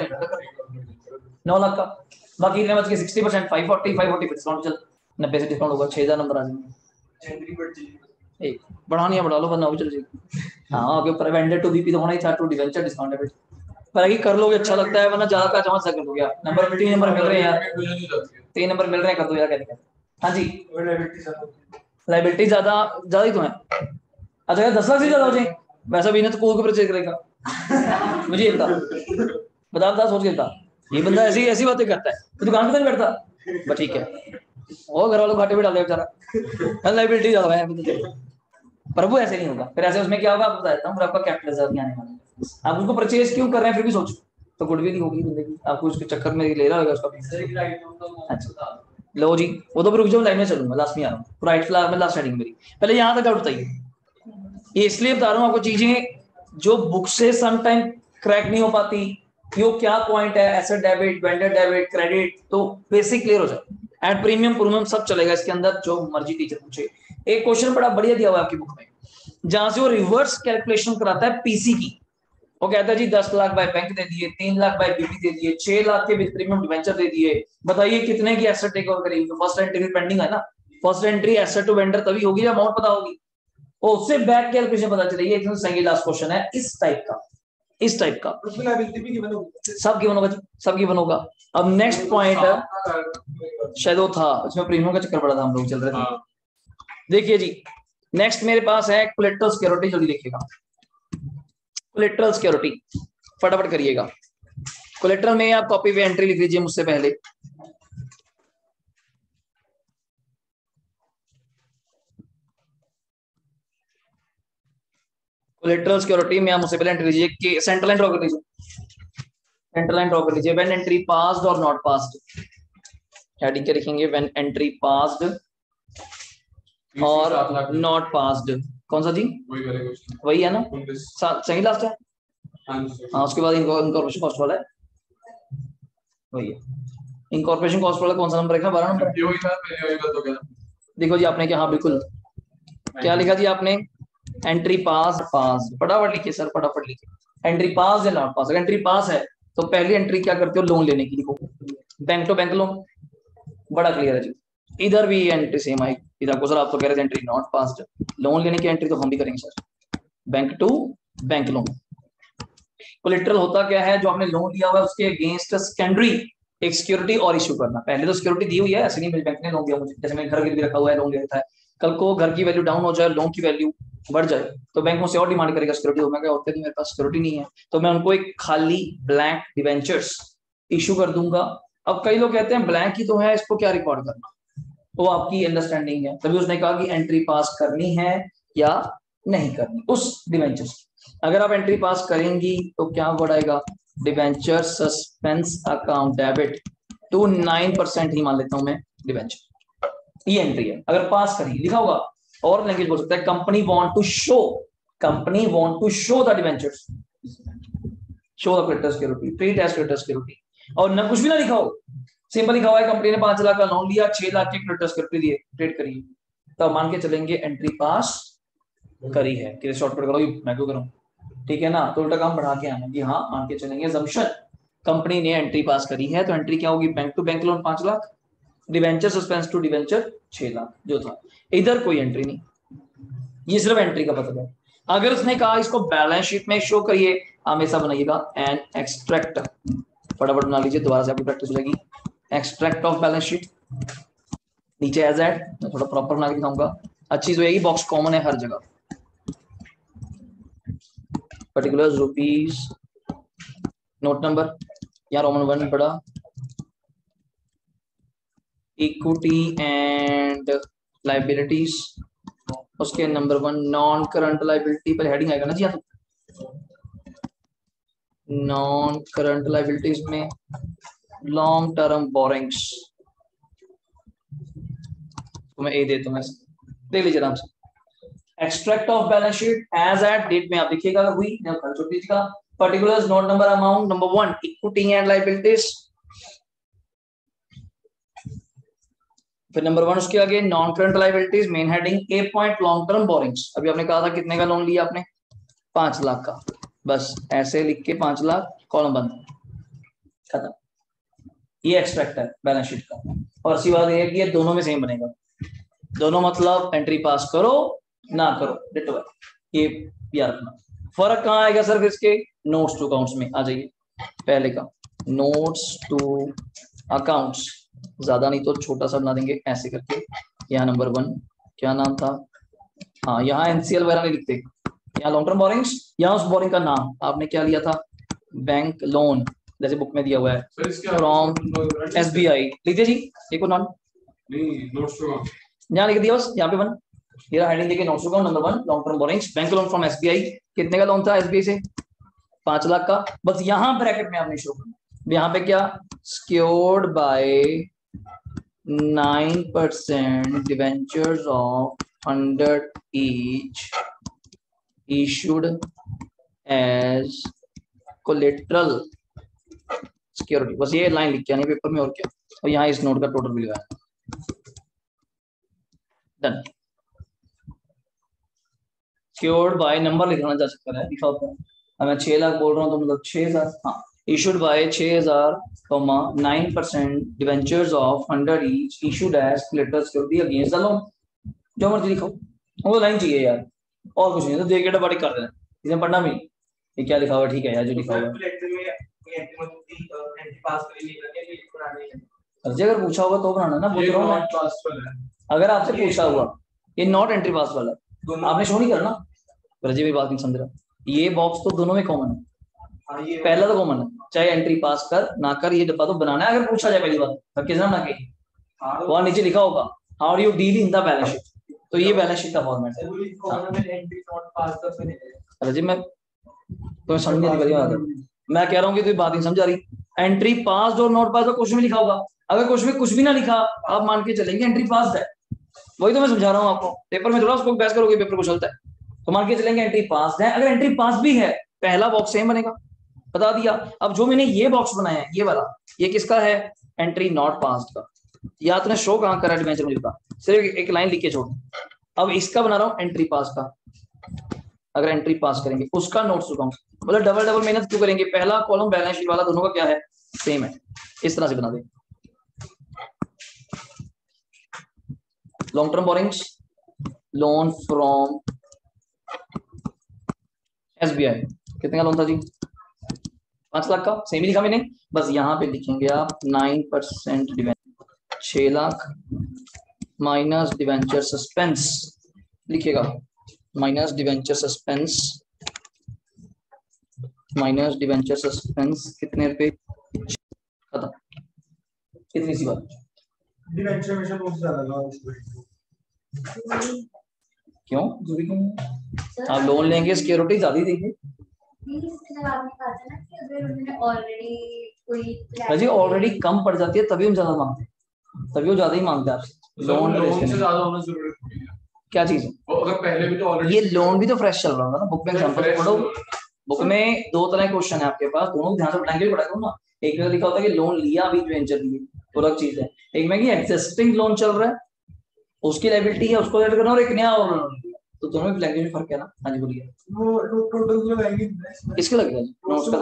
9 लाख का। बाकी बच के 60% 540 डिस्काउंट चल 90 से डिस्काउंट होगा, 6000 नंबर आ जाएंगे। एक बढ़ानी है बढ़ा लो, वरना भी चल जाएगी। हाँ आगे ऊपर वेंडर टू बीपी तो होना ही था, टू डिवेंचर डिस्काउंट डेबिट, पर अगर कर लोगे अच्छा लगता है, वरना ज्यादा का चांस कर दोगे आप। नंबर 3 नंबर मिल रहे हैं यार, 3 नंबर मिल रहे हैं, कर दो यार। कहते हाँ जी, लायबिलिटी ज्यादा ज्यादा ही तो है। अच्छा 10 लाख से ज्यादा हो जाए, वैसा भी ना तो कोई को परचेज करेगा। मुझे ये बता सोच के बता, ये बंदा ऐसी ऐसी बातें करता है, तो दुकान पे नहीं बैठता, बस ठीक है, और घर वालों को घाटे पे डाल दे बेचारा, लायबिलिटी ज्यादा है। पर वो ऐसे नहीं होगा, फिर ऐसे उसमें क्या होगा आपको बता देता हूँ, फिर आपका कैपिटल रिजर्व नहीं आने वाला। आप उसको परचेज क्यों कर रहे हैं फिर भी सोचो, तो गुडविल ही होगी जिंदगी, आपको उसके चक्कर में ले रहा होगा उसका। अच्छा लो जी, वो तो रुक जाओ, लाइन में चलूंगा, लास्ट में आ रहा हूँ, राइट में लास्ट हेडिंग मेरी, पहले यहाँ तक डाउट बताइए। ये इसलिए बता रहा हूँ आपको, चीजें जो बुक से समटाइम क्रैक नहीं हो पाती, यो क्या पॉइंट है, asset debit, vendor debit, credit, तो बेसिक क्लियर हो जाए। एंड प्रीमियम सब चलेगा इसके अंदर, जो मर्जी टीचर पूछे। एक क्वेश्चन बड़ा बढ़िया दिया हुआ है आपकी बुक में, जहां से वो रिवर्स कैलकुलेशन कराता है पीसी की। वो कहता है जी 10 लाख बाय बैंक दे दिए, 3 लाख बाय बीपी दे दिए, 6 लाख के विद प्रीमियम डिवेंचर दे दिए, बताइए कितने की एसेट टेक ओवर करेगी? फर्स्ट एंट्री पेंडिंग है ना, first entry asset to vendor तभी होगी जब अमाउंट पता होगी, और उससे बैक कैलकुलेशन पता चलेगी। एकदम सही लास्ट क्वेश्चन है इस टाइप का, इस टाइप का सब गिवन होगा। अब नेक्स्ट पॉइंट शायद वो था, उसमें प्रीमियम का चक्कर पड़ा था, हम लोग चल रहे थे। देखिए जी, नेक्स्ट मेरे पास है कोलेटरल सिक्योरिटी, जल्दी देखिएगा। कोलेटरल सिक्योरिटी फटाफट करिएगा। कोलेटरल में आप कॉपी पे एंट्री लिख लीजिए मुझसे पहले। कोलेटरल सिक्योरिटी में आप मुझसे पहले एंट्री लीजिए कि सेंट्रल लाइन ड्रॉ कर लीजिए, सेंट्रल लाइन ड्रॉ कर लीजिए। व्हेन एंट्री पास्ड और नॉट पास्ड, हेडिंग क्या लिखेंगे? व्हेन एंट्री पास्ड और नॉट पास्ड, कौन सा जी? वही है ना, सही लास्ट है। हाँ उसके बाद इनको फर्स्ट वाला है, वही है। इनकॉर्पोरेशन कॉस्ट वाला कौन सा नंबर है? 12 नंबर। ये वही था, पहले वही बात हो गया। देखो जी आपने क्या, हाँ बिल्कुल, क्या लिखा जी आपने? एंट्री पास, पास फटाफट लिखिए सर, फटाफट लिखिए। एंट्री पास या नॉट पास? अगर एंट्री पास है तो पहली एंट्री क्या करते हो? लोन लेने की। लिखो बैंक टू बैंक लोन, बड़ा क्लियर है जी। इधर भी एंट्री सेम आई, इधर को सर आप तो कह रहे थे एंट्री नॉट पास, लोन लेने की एंट्री तो हम भी करेंगे sir, bank to bank loan. Collateral होता क्या है? जो आपने लोन लिया हुआ है उसके अगेंस्ट सेकेंडरी एक सिक्योरिटी और इशू करना। पहले तो सिक्योरिटी दी हुई है, ऐसे नहीं मेरे बैंक ने लोन दिया मुझे, जैसे मैंने घर गिरवी रखा हुआ है, लोन लेता है, कल को घर की वैल्यू डाउन हो जाए, लोन की वैल्यू बढ़ जाए तो बैंक मुझसे और डिमांड करेगा सिक्योरिटी। मैं क्या होते, मेरे पास सिक्योरिटी नहीं है, तो मैं उनको एक खाली ब्लैंक डिवेंचर्स इशू कर दूंगा। अब कई लोग कहते हैं ब्लैंक ही तो है, इसको क्या रिकॉर्ड करना? वो आपकी अंडरस्टैंडिंग है, तभी उसने कहा कि एंट्री पास करनी है या नहीं करनी उस डिवेंचर्स की। अगर आप एंट्री पास करेंगी तो क्या वर्ड आएगा? Debenture suspense account debit to 9% ही मान लेता हूं मैं डिवेंचर, ये एंट्री है। अगर पास करेंगे लिखा होगा, और लैंग्वेज बोल सकता है company want to show, company want to show the debentures, show the creditor security, treat as creditor security, और न कुछ भी ना लिखा हो, सिंपल लिखा हुआ है कंपनी ने 5 लाख का लोन लिया, 6 लाख की क्रेडिटर सिक्योरिटी दिए, ट्रेड करिए, तो मान के चलेंगे एंट्री पास करी है। कि शॉर्टकट करो, मैं क्यों करूं, ठीक है ना? तो उल्टा काम बढ़ा के आना कि हाँ मान के चलेंगे assumption कंपनी ने एंट्री पास करी है, तो एंट्री क्या होगी? Bank to bank loan 5 lakh, debenture suspense to debenture 6 lakh जो था। इधर कोई एंट्री नहीं, ये सिर्फ एंट्री का मतलब है। अगर उसने कहा इसको बैलेंस शीट में शो करिए, हमेशा बनाइएगा एन एक्सट्रैक्ट, फटाफट बना लीजिए, दोबारा से आपकी प्रैक्टिस हो जाएगी। एक्सट्रैक्ट ऑफ बैलेंस शीट, नीचे एज एड, मैं थोड़ा प्रॉपर बना के दिखाऊंगा, अच्छी जो है बॉक्स कॉमन है हर जगह। पर्टिकुलर्स रुपीज, नोट नंबर या रोमन 1 बड़ा, इक्विटी एंड लाइबिलिटीज, उसके नंबर 1 नॉन करंट लाइबिलिटी, पर हेडिंग आएगा ना जी, नॉन करंट लाइबिलिटीज में लॉन्ग टर्म बोरिंग्स, तो मैं ए देता हूं, देख लीजिए आराम से। Extract of balance sheet as at date में आप देखिएगा अगर हुई का particulars, note number, amount, number 1 equity and liabilities, फिर नंबर 1 उसके आगे non current liabilities, main heading ए पॉइंट लॉन्ग टर्म बोरिंग्स। अभी आपने कहा था कितने का लोन लिया आपने? 5 लाख का, बस ऐसे लिख के 5 लाख, कॉलम बंद, खत्म। ये एक्सट्रैक्ट है बैलेंस शीट का। और अच्छी बात ये है कि ये दोनों में सेम बनेगा, दोनों मतलब एंट्री पास करो ना करो डिटो है, ये याद रखना। फर्क कहाँ आएगा सर इसके? नोट्स टू अकाउंट्स में आ जाइए। पहले का नोट्स टू अकाउंट्स, ज्यादा नहीं तो छोटा सा बना देंगे ऐसे करके। यहाँ नंबर 1 क्या नाम था? हाँ, यहाँ एनसीएल वगैरह नहीं लिखते, यहाँ लॉन्ग टर्म बोरिंग्स, यहाँ उस बोरिंग का नाम आपने क्या लिया था? बैंक लोन, जैसे बुक में दिया हुआ है फ्रॉम एसबीआई, लिखिए जी एक और नाम यहाँ लिख दिया बस, यहाँ पे 1, ये हेडिंग देखिए notes to account number 1 long term borrowings, bank loan from SBI. कितने का लोन था एसबीआई से? 5 लाख का। बस यहाँ ब्रैकेट में आपने शो करना, यहाँ पे क्या? secured by 9% debentures of 100 each issued as collateral security। बस ये लाइन लिख के आनी पेपर में, और क्या। और यहाँ इस नोट का टोटल बिल है, डन। secured by नंबर लिखना जा सकता है, लिखा होता है। अब मैं 6 लाख बोल रहा हूँ तो मतलब 6000, हाँ, issued by 6000, 9% debentures of 100 each issued as collateral security against the loan। जो मर्जी लिखो, वो लाइन चाहिए यार, और कुछ नहीं, तो देख के डबल कर देना, इसे पढ़ना भी। ये क्या लिखा हुआ है? ठीक है यार, जो लिखा हुआ है अगर पूछा होगा तो बनाना ना, बोल रहा हूँ मैं। अगर आपसे पूछा हुआ ये नॉट एंट्री पास वाला, आपने शो नहीं करना। रजी भी बात नहीं समझ रहा, ये बॉक्स तो दोनों में कॉमन है, पहला तो कॉमन है, चाहे एंट्री पास कर ना कर, ये डब्बा तो बनाना है। अगर पूछा जाए पहली बात तो किसना ना कही, वहां नीचे लिखा होगा how do you deal in the balance sheet, तो ये बैलेंस शीट का फॉर्मेट है। रजी मैं तो समझ नहीं रही, मैं कह रहा हूँ कि तुम बात नहीं समझा रही। एंट्री पास और नॉट पास क्वेश्चन में लिखा होगा, अगर क्वेश्चन में कुछ भी ना लिखा आप मान के चलेंगे एंट्री पास है, वही तो मैं समझा रहा हूँ आपको। पेपर में थोड़ा उसको बहस करोगे, पेपर को चलता है, तो मान के चलेंगे एंट्री पास है। अगर एंट्री पास भी है, पहला बॉक्स सेम बनेगा, बता दिया। अब जो मैंने ये बॉक्स बनाया है, ये वाला, ये किसका है? एंट्री नॉट पास्ड का, या तुमने शो कहाँ करा डिवेंचर मुझे बता, सिर्फ एक लाइन लिख के छोड़। अब इसका बना रहा हूँ एंट्री पास का, अगर एंट्री पास करेंगे उसका नोट्स अकाउंट, मतलब डबल डबल मेहनत क्यों करेंगे, पहला कॉलम बैलेंस शीट वाला दोनों का क्या है, सेम है, इस तरह से बना दे। Long term borrowings, loan from SBI, कितने का लोन था जी, 5 लाख का, सेम ही लिखा मैंने, बस यहाँ पे लिखेंगे आप 9% debenture, 6 lakh minus debenture suspense, लिखिएगा minus debenture suspense, minus debenture suspense कितने रुपए, खत्म, कितनी सी बात, डिवेंचर में बहुत ज्यादा लॉस क्यों जरूरी क्यों, आप लोन लेंगे सिक्योरिटी ज्यादा देंगे जी, ऑलरेडी कम पड़ जाती है तभी हम ज्यादा मांगते हैं, तभी वो ज्यादा ही मांगते हैं आपसे, लोन से ज्यादा होना जरूरी नहीं है, क्या चीज है, अगर पहले भी तो ऑलरेडी ये लोन भी तो फ्रेश चल रहा था ना, बुक में एग्जांपल पढ़ो, बुक में 2 तरह के क्वेश्चन है आपके पास, दोनों ध्यान से पढ़ाएंगे पढ़ा करो ना, एक में लिखा होता है कि लोन लिया अभी वेंचर लिए, तो अलग चीज है, एक में कि एग्जिस्टिंग लोन चल रहा है उसकी लायबिलिटी है उसको ऐड करना, और एक नया और लोन लिया, तो दोनों में लैंग्वेज में फर्क है ना। हाँ जी बोलिए, वो टोटल जो लगेगी इसके लगेगा जी, नोट्स का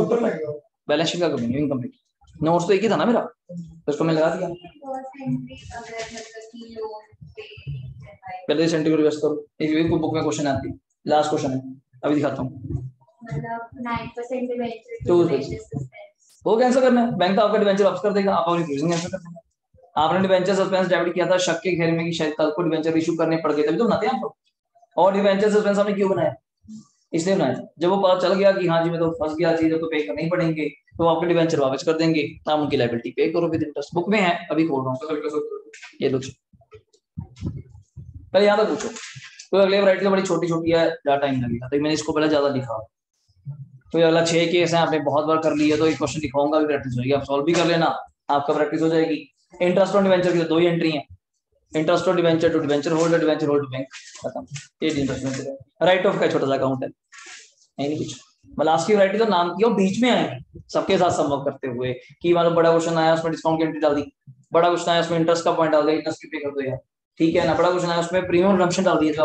ऊपर बैलेंस शीट का करेंगे इनकम्प्लीट, नोट्स तो एक ही था ना मेरा, तो इसको मैं लगा दिया, पहले सेंटीग्रेड रिवर्स करो, एक भी बुक में क्वेश्चन आती है, लास्ट क्वेश्चन है अभी दिखाता हूँ, मतलब 9% डिवेंचर वो कैंसिल करना है, बैंक तो आपका डिवेंचर वापस कर देगा, आप अपनी प्रोविजन कैंसिल कर देंगे, आपने डिवेंचर सस्पेंस डेबिट किया था शक के घेरे में कि शायद कल को डिवेंचर इशू करने पड़ गए, तभी तो बनाते हैं आप लोग, और डिवेंचर सस्पेंस हमने क्यों बनाया, इसलिए बनाया था, जब वो पता चल गया कि हाँ जी मैं तो फंस गया, चीजें तो पे करनी पड़ेंगे, तो आपके डिवेंचर वापस कर देंगे, आप उनकी लायबिलिटी पे करो विद इंटरेस्ट, बुक में है अभी खोल रहा हूँ, ये लो पहले यहाँ तक पूछो, तो अगले वैरायटी तो बड़ी छोटी छोटी है, ज्यादा टाइम लगेगा, तो मैंने इसको पहले ज्यादा लिखा, तो ये अगला 6 केस है आपने बहुत बार कर लिया, तो एक क्वेश्चन लिखाऊंगा अभी प्रैक्टिस होगी, आप सॉल्व भी कर लेना, आपका प्रैक्टिस हो जाएगी। इंटरेस्ट ऑन डिवेंचर की 2 ही एंट्री है, interest on debenture to debenture holder, debenture holder bank, खत्म, ये इंटरेस्ट राइट ऑफ का छोटा सा अकाउंट है, नहीं कुछ, लास्ट की वैरायटी तो नाम की और बीच में आएंगे सबके साथ संभव करते हुए, कि मतलब बड़ा क्वेश्चन आया उसमें डिस्काउंट की एंट्री डाल दी, बड़ा क्वेश्चन आया उसमें इंटरेस्ट का पॉइंट डाल दिया, इंटरेस्ट की पे कर दो यार, ठीक है ना, बड़ा क्वेश्चन आया उसमें प्रीमियम रिडम्पशन डाल दिया,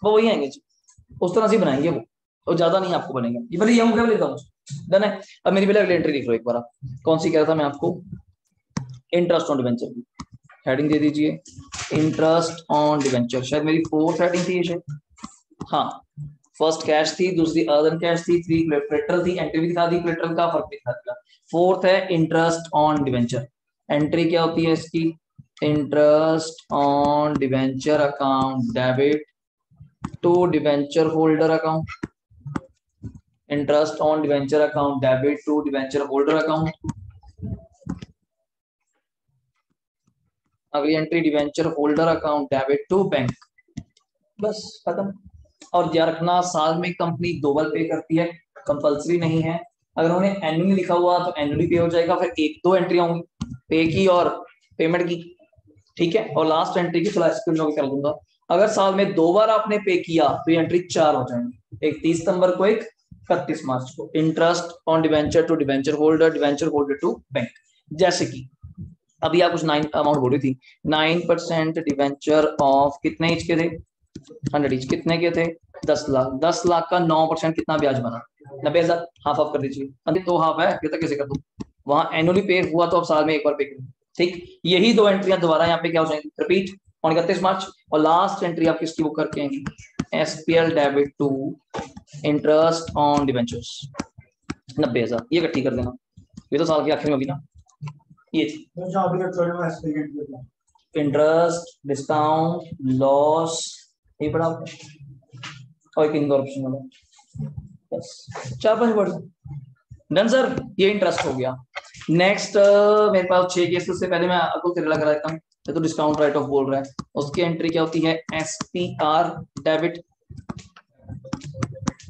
वो वही आएंगे जी, उस तरह से बनाएंगे वो, तो ज्यादा नहीं आपको बनेगा, ये भले ये हो गया लेता हूँ, डन है। अब मेरी पहले अगली एंट्री लिख लो एक बार, कौन सी कह रहा था मैं आपको, इंटरेस्ट ऑन डिवेंचर की हेडिंग दे दीजिए, इंटरेस्ट ऑन डिवेंचर, शायद मेरी 4th हेडिंग थी ये शायद, हाँ, फर्स्ट कैश थी, दूसरी अर्न कैश थी, 3 कोलेटरल थी, एंट्री भी दिखा दी कोलेटरल का, फर्क दिखा दिया, 4th है इंटरेस्ट ऑन डिवेंचर, एंट्री क्या होती है इसकी, interest on debenture account debit to debenture holder account, interest on debenture account debit to debenture holder account, अगली entry debenture holder account debit to bank, बस खत्म। और याद रखना साल में कंपनी 2 बार पे करती है, कंपलसरी नहीं है, अगर उन्होंने एनुअली लिखा हुआ तो एनुअली पे हो जाएगा, फिर 1-2 एंट्री होंगी पे की और पेमेंट की, ठीक है, और लास्ट एंट्री की थोड़ा स्क्रीन कर दूंगा, अगर साल में 2 बार आपने पे किया तो ये एंट्री 4 हो जाएंगी, एक 30 सितंबर को, एक 31 मार्च को, interest on debenture to debenture holder to bank, जैसे कि अभी आप कुछ 9 अमाउंट बोली थी, 9% डिवेंचर ऑफ कितने इंच के थे, 100 इंच, कितने के थे, 10 लाख, 10 लाख का 9% कितना ब्याज बना, 90,000, हाफ ऑफ कर दीजिए, तो हाफ है, ये तो कैसे कर दूं, वहां एनुअली पे हुआ तो अब साल में एक बार पे करें, ठीक, यही 2 एंट्रियां दोबारा यहाँ पे क्या हो जाएंगी, रिपीट ऑन 31 मार्च, और लास्ट एंट्री आप किसकी बुक करके आएंगी, SPL debit to interest on debentures 90,000, ये इकट्ठी कर देना, ये तो साल के आखिर में होगी ना, ये इंटरेस्ट डिस्काउंट लॉस, ये पढ़ा और एक इनका ऑप्शन वाला, बस 4-5 वर्ड, डन सर, ये इंटरेस्ट हो गया। नेक्स्ट मेरे पास 6 केस, उससे पहले मैं आपको केरला करा देता हूँ, तो डिस्काउंट राइट ऑफ बोल रहा है, उसकी एंट्री क्या होती है, SPR debit,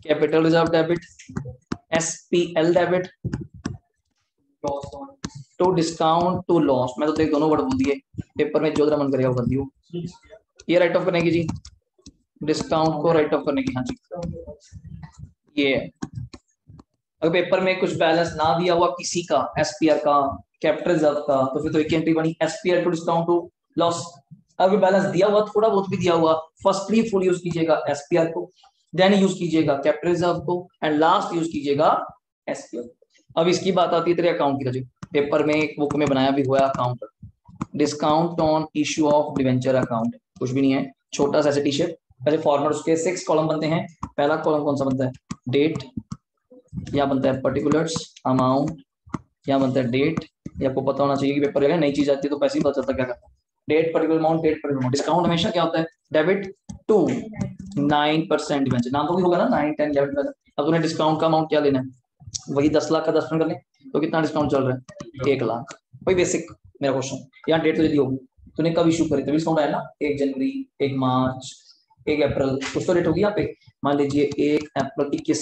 capital reserve debit, SPL debit to discount to loss, मैं तो देख दोनों वर्ड बोल दिए, पेपर में जो जरा मन करेगा वो कर दियो, ये राइट ऑफ करने की जी, डिस्काउंट को राइट ऑफ करने की, हाँ जी ये अगर पेपर में कुछ बैलेंस ना दिया हुआ किसी का, एसपीआर का, कैपिटल रिजर्व का, तो फिर तो एक एंट्री बनी SPR to discount to loss. अगर बैलेंस दिया हुआ, थोड़ा बहुत भी दिया हुआ, फर्स्टली फुल यूज कीजिएगा एसपीआर को, देन यूज कीजिएगा कैपिटल रिजर्व को, एंड लास्ट यूज कीजिएगा एसपीआर। अब इसकी बात आती है तेरे अकाउंट की, पेपर में बुक में बनाया भी हुआ account, discount on issue of debenture account, कुछ भी नहीं है, छोटा सा टी शर्ट। वैसे फॉर्मेट उसके 6 कॉलम बनते हैं। पहला कॉलम कौन सा बनता है? डेट, यहाँ बनता है पर्टिकुलर्स, अमाउंट, यहाँ बनता है डेट। ये आपको पता होना चाहिए कि पेपर अगर नई चीज आती है तो पैसे ही पता चलता क्या करता है। Date particular amount, date particular amount. Discount हमेशा क्या होता है? डेबिट टू 9% डिवेंचर, नाम तो भी होगा ना 9, 10 डेबिट। अब तूने डिस्काउंट का अमाउंट क्या लेना है? वही 10 लाख का 10% कर ले, तो कितना डिस्काउंट चल रहा है? 1 लाख। वही बेसिक मेरा क्वेश्चन। यहाँ डेट तुझे दी होगी, तूने कब इशू करी, तभी डिस्काउंट आया ना। 1 जनवरी, 1 मार्च, 1 अप्रैल, कुछ तो डेट होगी यहाँ पे। मान लीजिए 1 अप्रैल 21,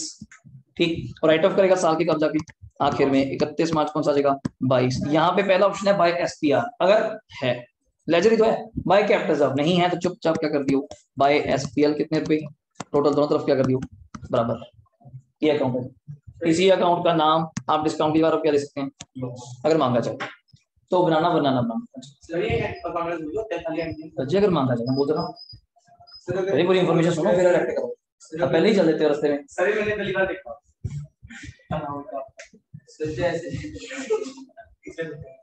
ठीक। और राइट ऑफ करेगा साल के कब जाके आखिर में 31 मार्च कौन सा जगह? 22। यहाँ पे पहला ऑप्शन है बाय एसपीआर, अगर है लेजर ही तो है। बाय कैपिटल रिजर्व नहीं है तो चुपचाप क्या कर दियो? By SPL. कितने रुपए टोटल दोनों तरफ क्या कर दियो? बराबर। ये अकाउंट है। इसी अकाउंट का नाम आप डिस्काउंट की बार क्या दे सकते हैं अगर मांगा जाए तो? बनाना अगर मांगा जाए बोल रहा हूँ, पूरी इन्फॉर्मेशन सुनो फिर रेक्ट करो। अब पहले ही चल देते हो रास्ते में। सर मैंने पहली बार देखा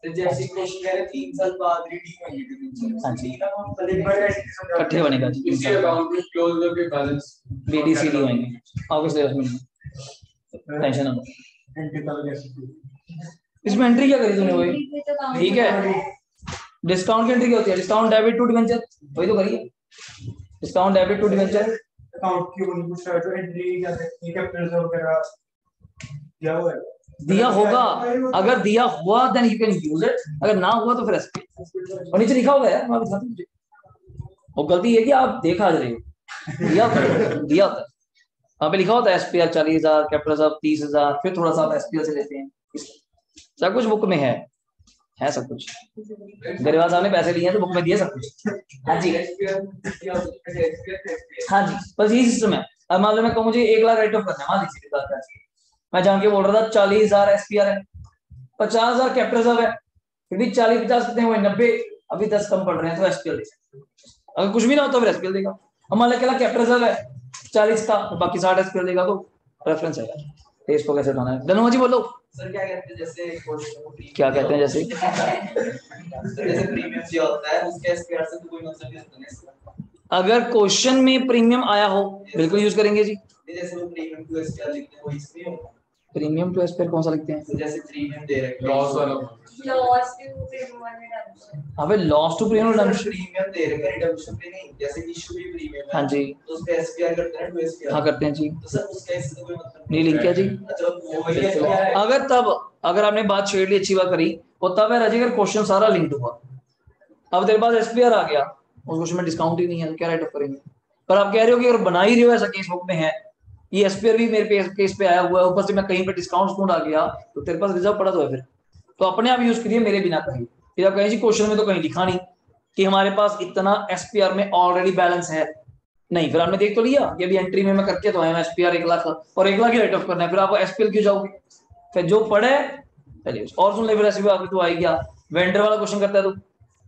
जैसे क्वेश्चन कह रहे 3 साल बाद रीडिंग होगी। हां जी, इकट्ठे बनेगा जी। इसी अकाउंट में क्लोज करके बैलेंस बीडीसीडी होंगे ऑगस्ट में। टेंशन ना लो, इसमें एंट्री क्या करी तूने? वही ठीक है। डिस्काउंट की एंट्री क्या होती है? डिस्काउंट डेबिट टू डिवेंचर, वही तो करिए। Discount debit to debenture account की उनको शायद एंट्री क्या सकती है, कैपिटल रिजर्व वगैरह दिया हुआ है। दिया होगा, अगर दिया हुआ then you can use it, अगर ना हुआ तो फिर एसपी। और नीचे लिखा हुआ है, मैं बता दूं मुझे। और गलती है कि आप देखा जा रहे हो, दिया दिया होता है वहां पे लिखा होता है एसपीआर 40,000, कैपिटल रिजर्व 30,000, फिर थोड़ा सा एसपीआर से लेते हैं। सब कुछ बुक में है सब कुछ। गरेवाल साहब ने पैसे लिए हैं तो बुक में दिए सब कुछ। हाँ जी हाँ जी, बस यही सिस्टम है। अब मान लो मैं कहूँ मुझे 1 लाख राइट ऑफ करना है, मान लीजिए मैं जान के बोल रहा था 40,000 एसपीआर है, 50,000 कैपिटल रिजर्व है, फिर भी 40-50 कितने हुए? 90। अभी 10 कम पड़ रहे हैं तो एसपीआर दे। अगर कुछ भी ना होता फिर एसपीआर देगा। अब मान लो कैपिटल रिजर्व है 40 का, तो बाकी 60 एसपीआर देगा, तो रेफरेंस है। टेस्ट को कैसे उठाना है? धनुमा जी बोलो। सर क्या कहते हैं जैसे क्या कहते हैं? जैसे जैसे प्रीमियम जो होता है उसके एसपीआर से तो कोई मतलब नहीं होता है। अगर क्वेश्चन में प्रीमियम आया हो बिल्कुल यूज करेंगे जी। जैसे वो प्रीमियम टू एसपीआर लिखते हैं वो इसमें होगा। प्रीमियम टू एसपीआर कौन सा लिखते हैं? तो जैसे प्रीमियम दे रहे हैं लॉस वाला, लॉस टू प्रीमियम रिडम्पशन। अबे loss to premium redemption, premium दे रहे हैं रिडम्पशन पे नहीं, जैसे इशू भी प्रीमियम है। हाँ जी, तो उस पे एसपीआर करते हैं, टू एसपीआर हाँ करते हैं जी। तो सर उसका इससे कोई मतलब नहीं लिंक है जी। अच्छा वो वही है। अगर तब अगर आपने बात छेड़ ली, अच्छी बात करी, वो तब है राजी अगर क्वेश्चन सारा लिंक्ड हुआ। अब तेरे पास एसपीआर आ गया, उस क्वेश्चन में डिस्काउंट ही नहीं है तो क्या राइट ऑफ करेंगे? पर आप कह रहे हो कि अगर बना ही रहे हो ऐसा केस बुक में है, ये एसपीआर भी मेरे केस पे आया हुआ है, ऊपर से मैं कहीं पे डिस्काउंट आ गया, तो तेरे पास रिजर्व पड़ा तो है, फिर तो अपने आप यूज करिए मेरे बिना कहीं। फिर आप कहें जी क्वेश्चन में तो कहीं लिखा नहीं कि हमारे पास इतना एसपीआर में ऑलरेडी बैलेंस है, नहीं। फिर आपने देख तो लिया कि अभी एंट्री में मैं करके तो आया एसपीआर 1 लाख और 1 लाख ही राइट ऑफ करना है, फिर आप एसपीएल क्यों जाओगे? फिर जो पढ़े चलिए और सुन ले। फिर ऐसे भी आगे तो आ गया वेंडर वाला क्वेश्चन करता है, तो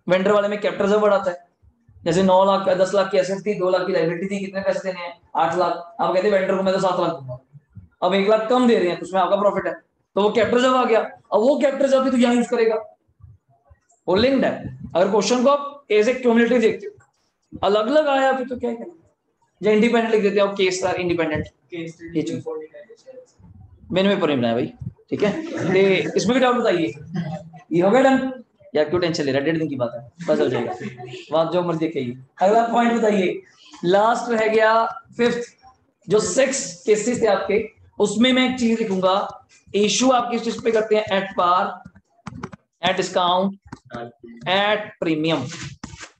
वेंडर वाले में कैपिटल रिजर्व बढ़ाता है। जैसे 9 लाख का 10 लाख की एसेट थी, 2 लाख की लायबिलिटी थी, कितने पैसे देने हैं? 8 लाख। आप कहते हैं वेंडर को मैं तो 7 लाख दूंगा, अब 1 लाख कम दे रहे हैं तो उसमें आपका प्रॉफिट है, तो वो कैपिटल रिजर्व आ गया। अब वो कैपिटल रिजर्व भी तो यहाँ यूज करेगा, वो लिंक्ड है। अगर क्वेश्चन को आप एज ए क्यूमुलेटिव देखते हो, अलग अलग आया फिर तो क्या करें? या इंडिपेंडेंट लिख देते हैं, केस था इंडिपेंडेंट, मैंने पेपर नहीं बनाया भाई, ठीक है। इसमें भी डाउट बताइए, ये हो गया डन या क्यों टेंशन ले रहा है? 1.5 दिन की बात है, बस हो जाएगा, बात जो मर्जी कहिए। अगला पॉइंट बताइए, लास्ट रह गया 5th, जो 6 केसेस थे आपके, उसमें मैं एक चीज लिखूंगा, इशू आप किस चीज पे करते हैं? At par, at discount, at premium,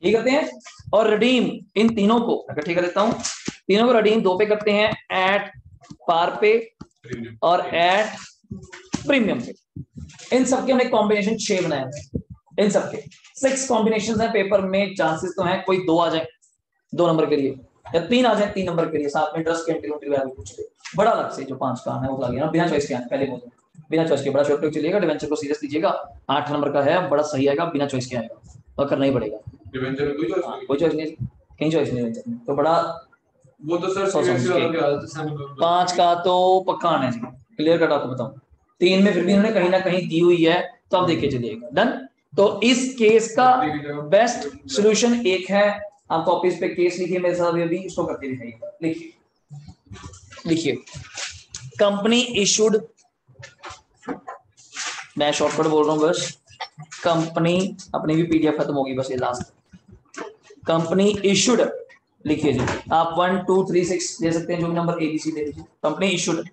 ये करते हैं। और रिडीम इन तीनों को इकट्ठे कर देता हूं, तीनों को रिडीम 2 पे करते हैं, एट पार पे और एट प्रीमियम पे। इन सबके हमने कॉम्बिनेशन 6 बनाए हैं, इन सबके 6 कॉम्बिनेशंस हैं। पेपर में चांसेस तो हैं कोई 2 आ जाए 2 नंबर के लिए, या 3 आ जाए 3 नंबर के लिए साथ में इंटरेस्ट की एंट्री वैल्यू पूछ ले, बड़ा अलग से जो 5 का आना है वो लगे ना, बिना चॉइस के आना, पहले बोल बिना चॉइस के बड़ा शॉर्ट ट्रिक चलिएगा, डिवेंचर को सीरियस लीजिएगा, 8 नंबर का है, बड़ा सही आएगा, बिना चॉइस के आएगा और करना ही पड़ेगा। डिवेंचर में कोई चॉइस नहीं, कहीं चॉइस नहीं डिवेंचर में, तो बड़ा वो तो सर सीरियसली वाला क्या हालत है सेमी 5 का तो पक्का आना है जी, क्लियर कट आपको बताऊं। 3 में फिर भी इन्होंने कहीं ना कहीं दी हुई है, तो आप देखिए चलिएगा। डन। तो इस केस का बेस्ट सॉल्यूशन एक है, आप कॉपीज पे केस लिखिए मेरे साथ अभी, इसको करके दिखाइए। लिखिए लिखिए, कंपनी इशूड, मैं शॉर्टकट बोल रहा हूँ बस, कंपनी, अपनी भी पीडीएफ खत्म होगी बस ये लास्ट। कंपनी इशूड लिखिए जी, आप 1 2 3 6 दे सकते हैं, जो भी नंबर एबीसी दे दीजिए। Company issued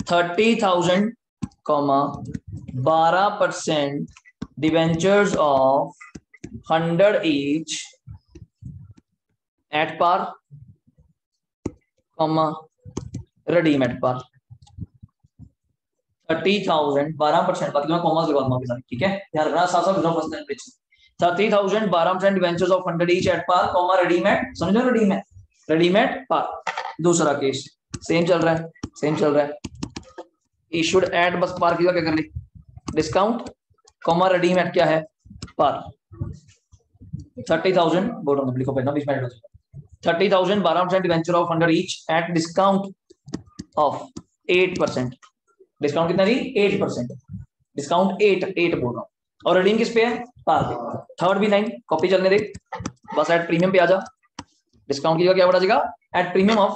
30,000 12% debentures of 100 each at par, redeem at par। 30,000 12%, बाकी मैं कॉमर्स लगा दूंगा आपके साथ, ठीक है, ध्यान रखना, साथ साथ 0% 30,000 12% debentures of 100 each at par, redeem at, समझ लो redeem at, redeem at par। दूसरा केस सेम चल रहा है, सेम चल रहा है, इशूड एट बस पार की क्या कर ली, डिस्काउंट, कॉमा redeem at क्या है, par। 30,000 बोल रहा हूँ, लिखो पहले 20 minute 30,000 12% debenture of 100 each at discount of 8%, discount कितना जी, 8%, डिस्काउंट 8 बोल रहा हूँ, और रिडीम किस पे है, पार पे। थर्ड भी लाइन कॉपी चलने दे, बस एट प्रीमियम पे आ जा, डिस्काउंट की जगह क्या बढ़ा जाएगा, at premium of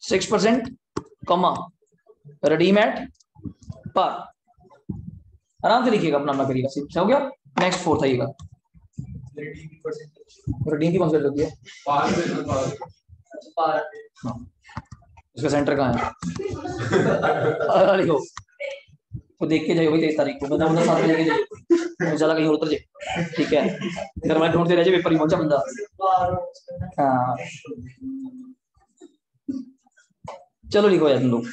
6%, comma redeem at par. आराम से लिखिएगा, अपना अपना करिएगा, समझ हो गया। नेक्स्ट फोर्थ आइएगा, रिडीम की कौन सी होती है, पार इसका सेंटर कहाँ है, लिखो तो देख के जाइए भाई 23 तारीख को, बंदा बंदा साथ में लेके जाइए, चला कहीं और उतर जाए, ठीक है, घर वाले ढूंढते रह जाए, पेपर ही पहुंचा बंदा। हाँ चलो लिखो यार तुम लोग,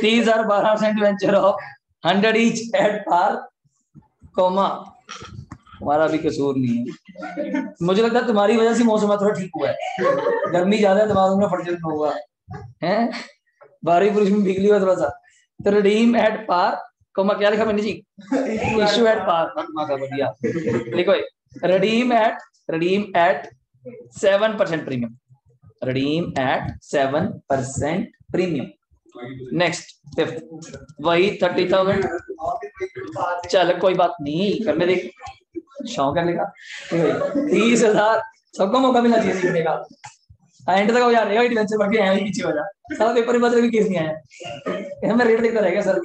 30,000 12% debenture of 100 each at par, comma, हमारा भी कसूर नहीं है, मुझे लगता है तुम्हारी वजह से मौसम थोड़ा ठीक हुआ है, गर्मी ज्यादा है, दिमाग में फट हुआ है, बारिश बुरिश में भीग लिया थोड़ा सा, तो रिडीम एट पार, कॉमा क्या लिखा मैंने जी, इशू एट पार, बढ़िया लिखो, redeem at 7% premium, redeem at 7% premium. Next fifth, वही 30,000, चल कोई बात नहीं, करने दे, शौक है लेगा, 30,000 सबको मौका मिलना चाहिए सीखने का, एंड तक यार रहेगा, डिवेंचर बाकी है ही पीछे हो जा, सारा पेपर में बदल भी केस नहीं आया, मैं रेट देखता रहेगा सर,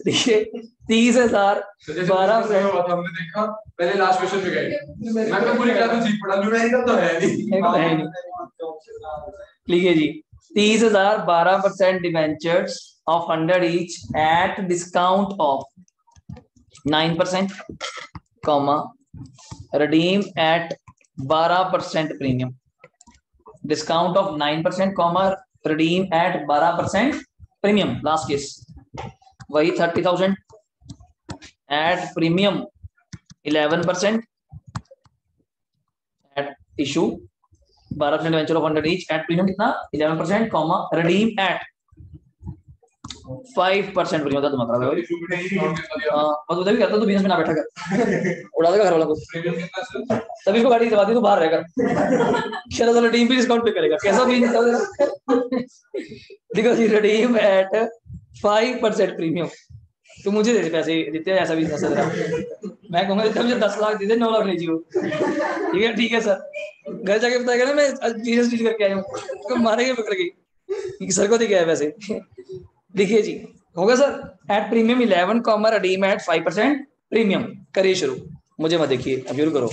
देखिए 30,000 12%, हमने देखा पहले लास्ट क्वेश्चन पे गए, मैं पूरी क्लास में सीख पड़ा, न्यूमेरिकल तो है नहीं, लिखिए जी, 30,000 12% debentures of 100 each at discount of 9%, comma redeem at 12% premium, discount of 9%, comma redeem at 12% premium. Last case वही 30,000 at premium 11% at issue 12% venture of 100 each at premium कितना 11%, कॉमा रिडीम एट 5% प्रीमियम। था तुम्हारा भाई बस उधर भी करता तो बिजनेस में ना बैठा कर, उड़ा देगा घर वाला को, तभी इसको गाड़ी दबा दी तो बाहर रहेगा, चलो चलो टीम भी डिस्काउंट पे करेगा, कैसा बिजनेस देखो जी, रिडीम एट 5% प्रीमियम, तो मुझे दे दे पैसे जितने, ऐसा बिजनेस है तेरा, मैं कहूंगा जितना मुझे 10 लाख दे दे, 9 लाख ले जियो, ठीक है सर, घर जाके बताएगा ना मैं बिजनेस डील करके आया हूँ, तो मारेंगे पकड़ के, सर को दिखाया वैसे। देखिए जी, होगा sir, at premium 11, comma redeem at 5% premium, करिए शुरू, मुझे मत देखिए, अब शुरू करो।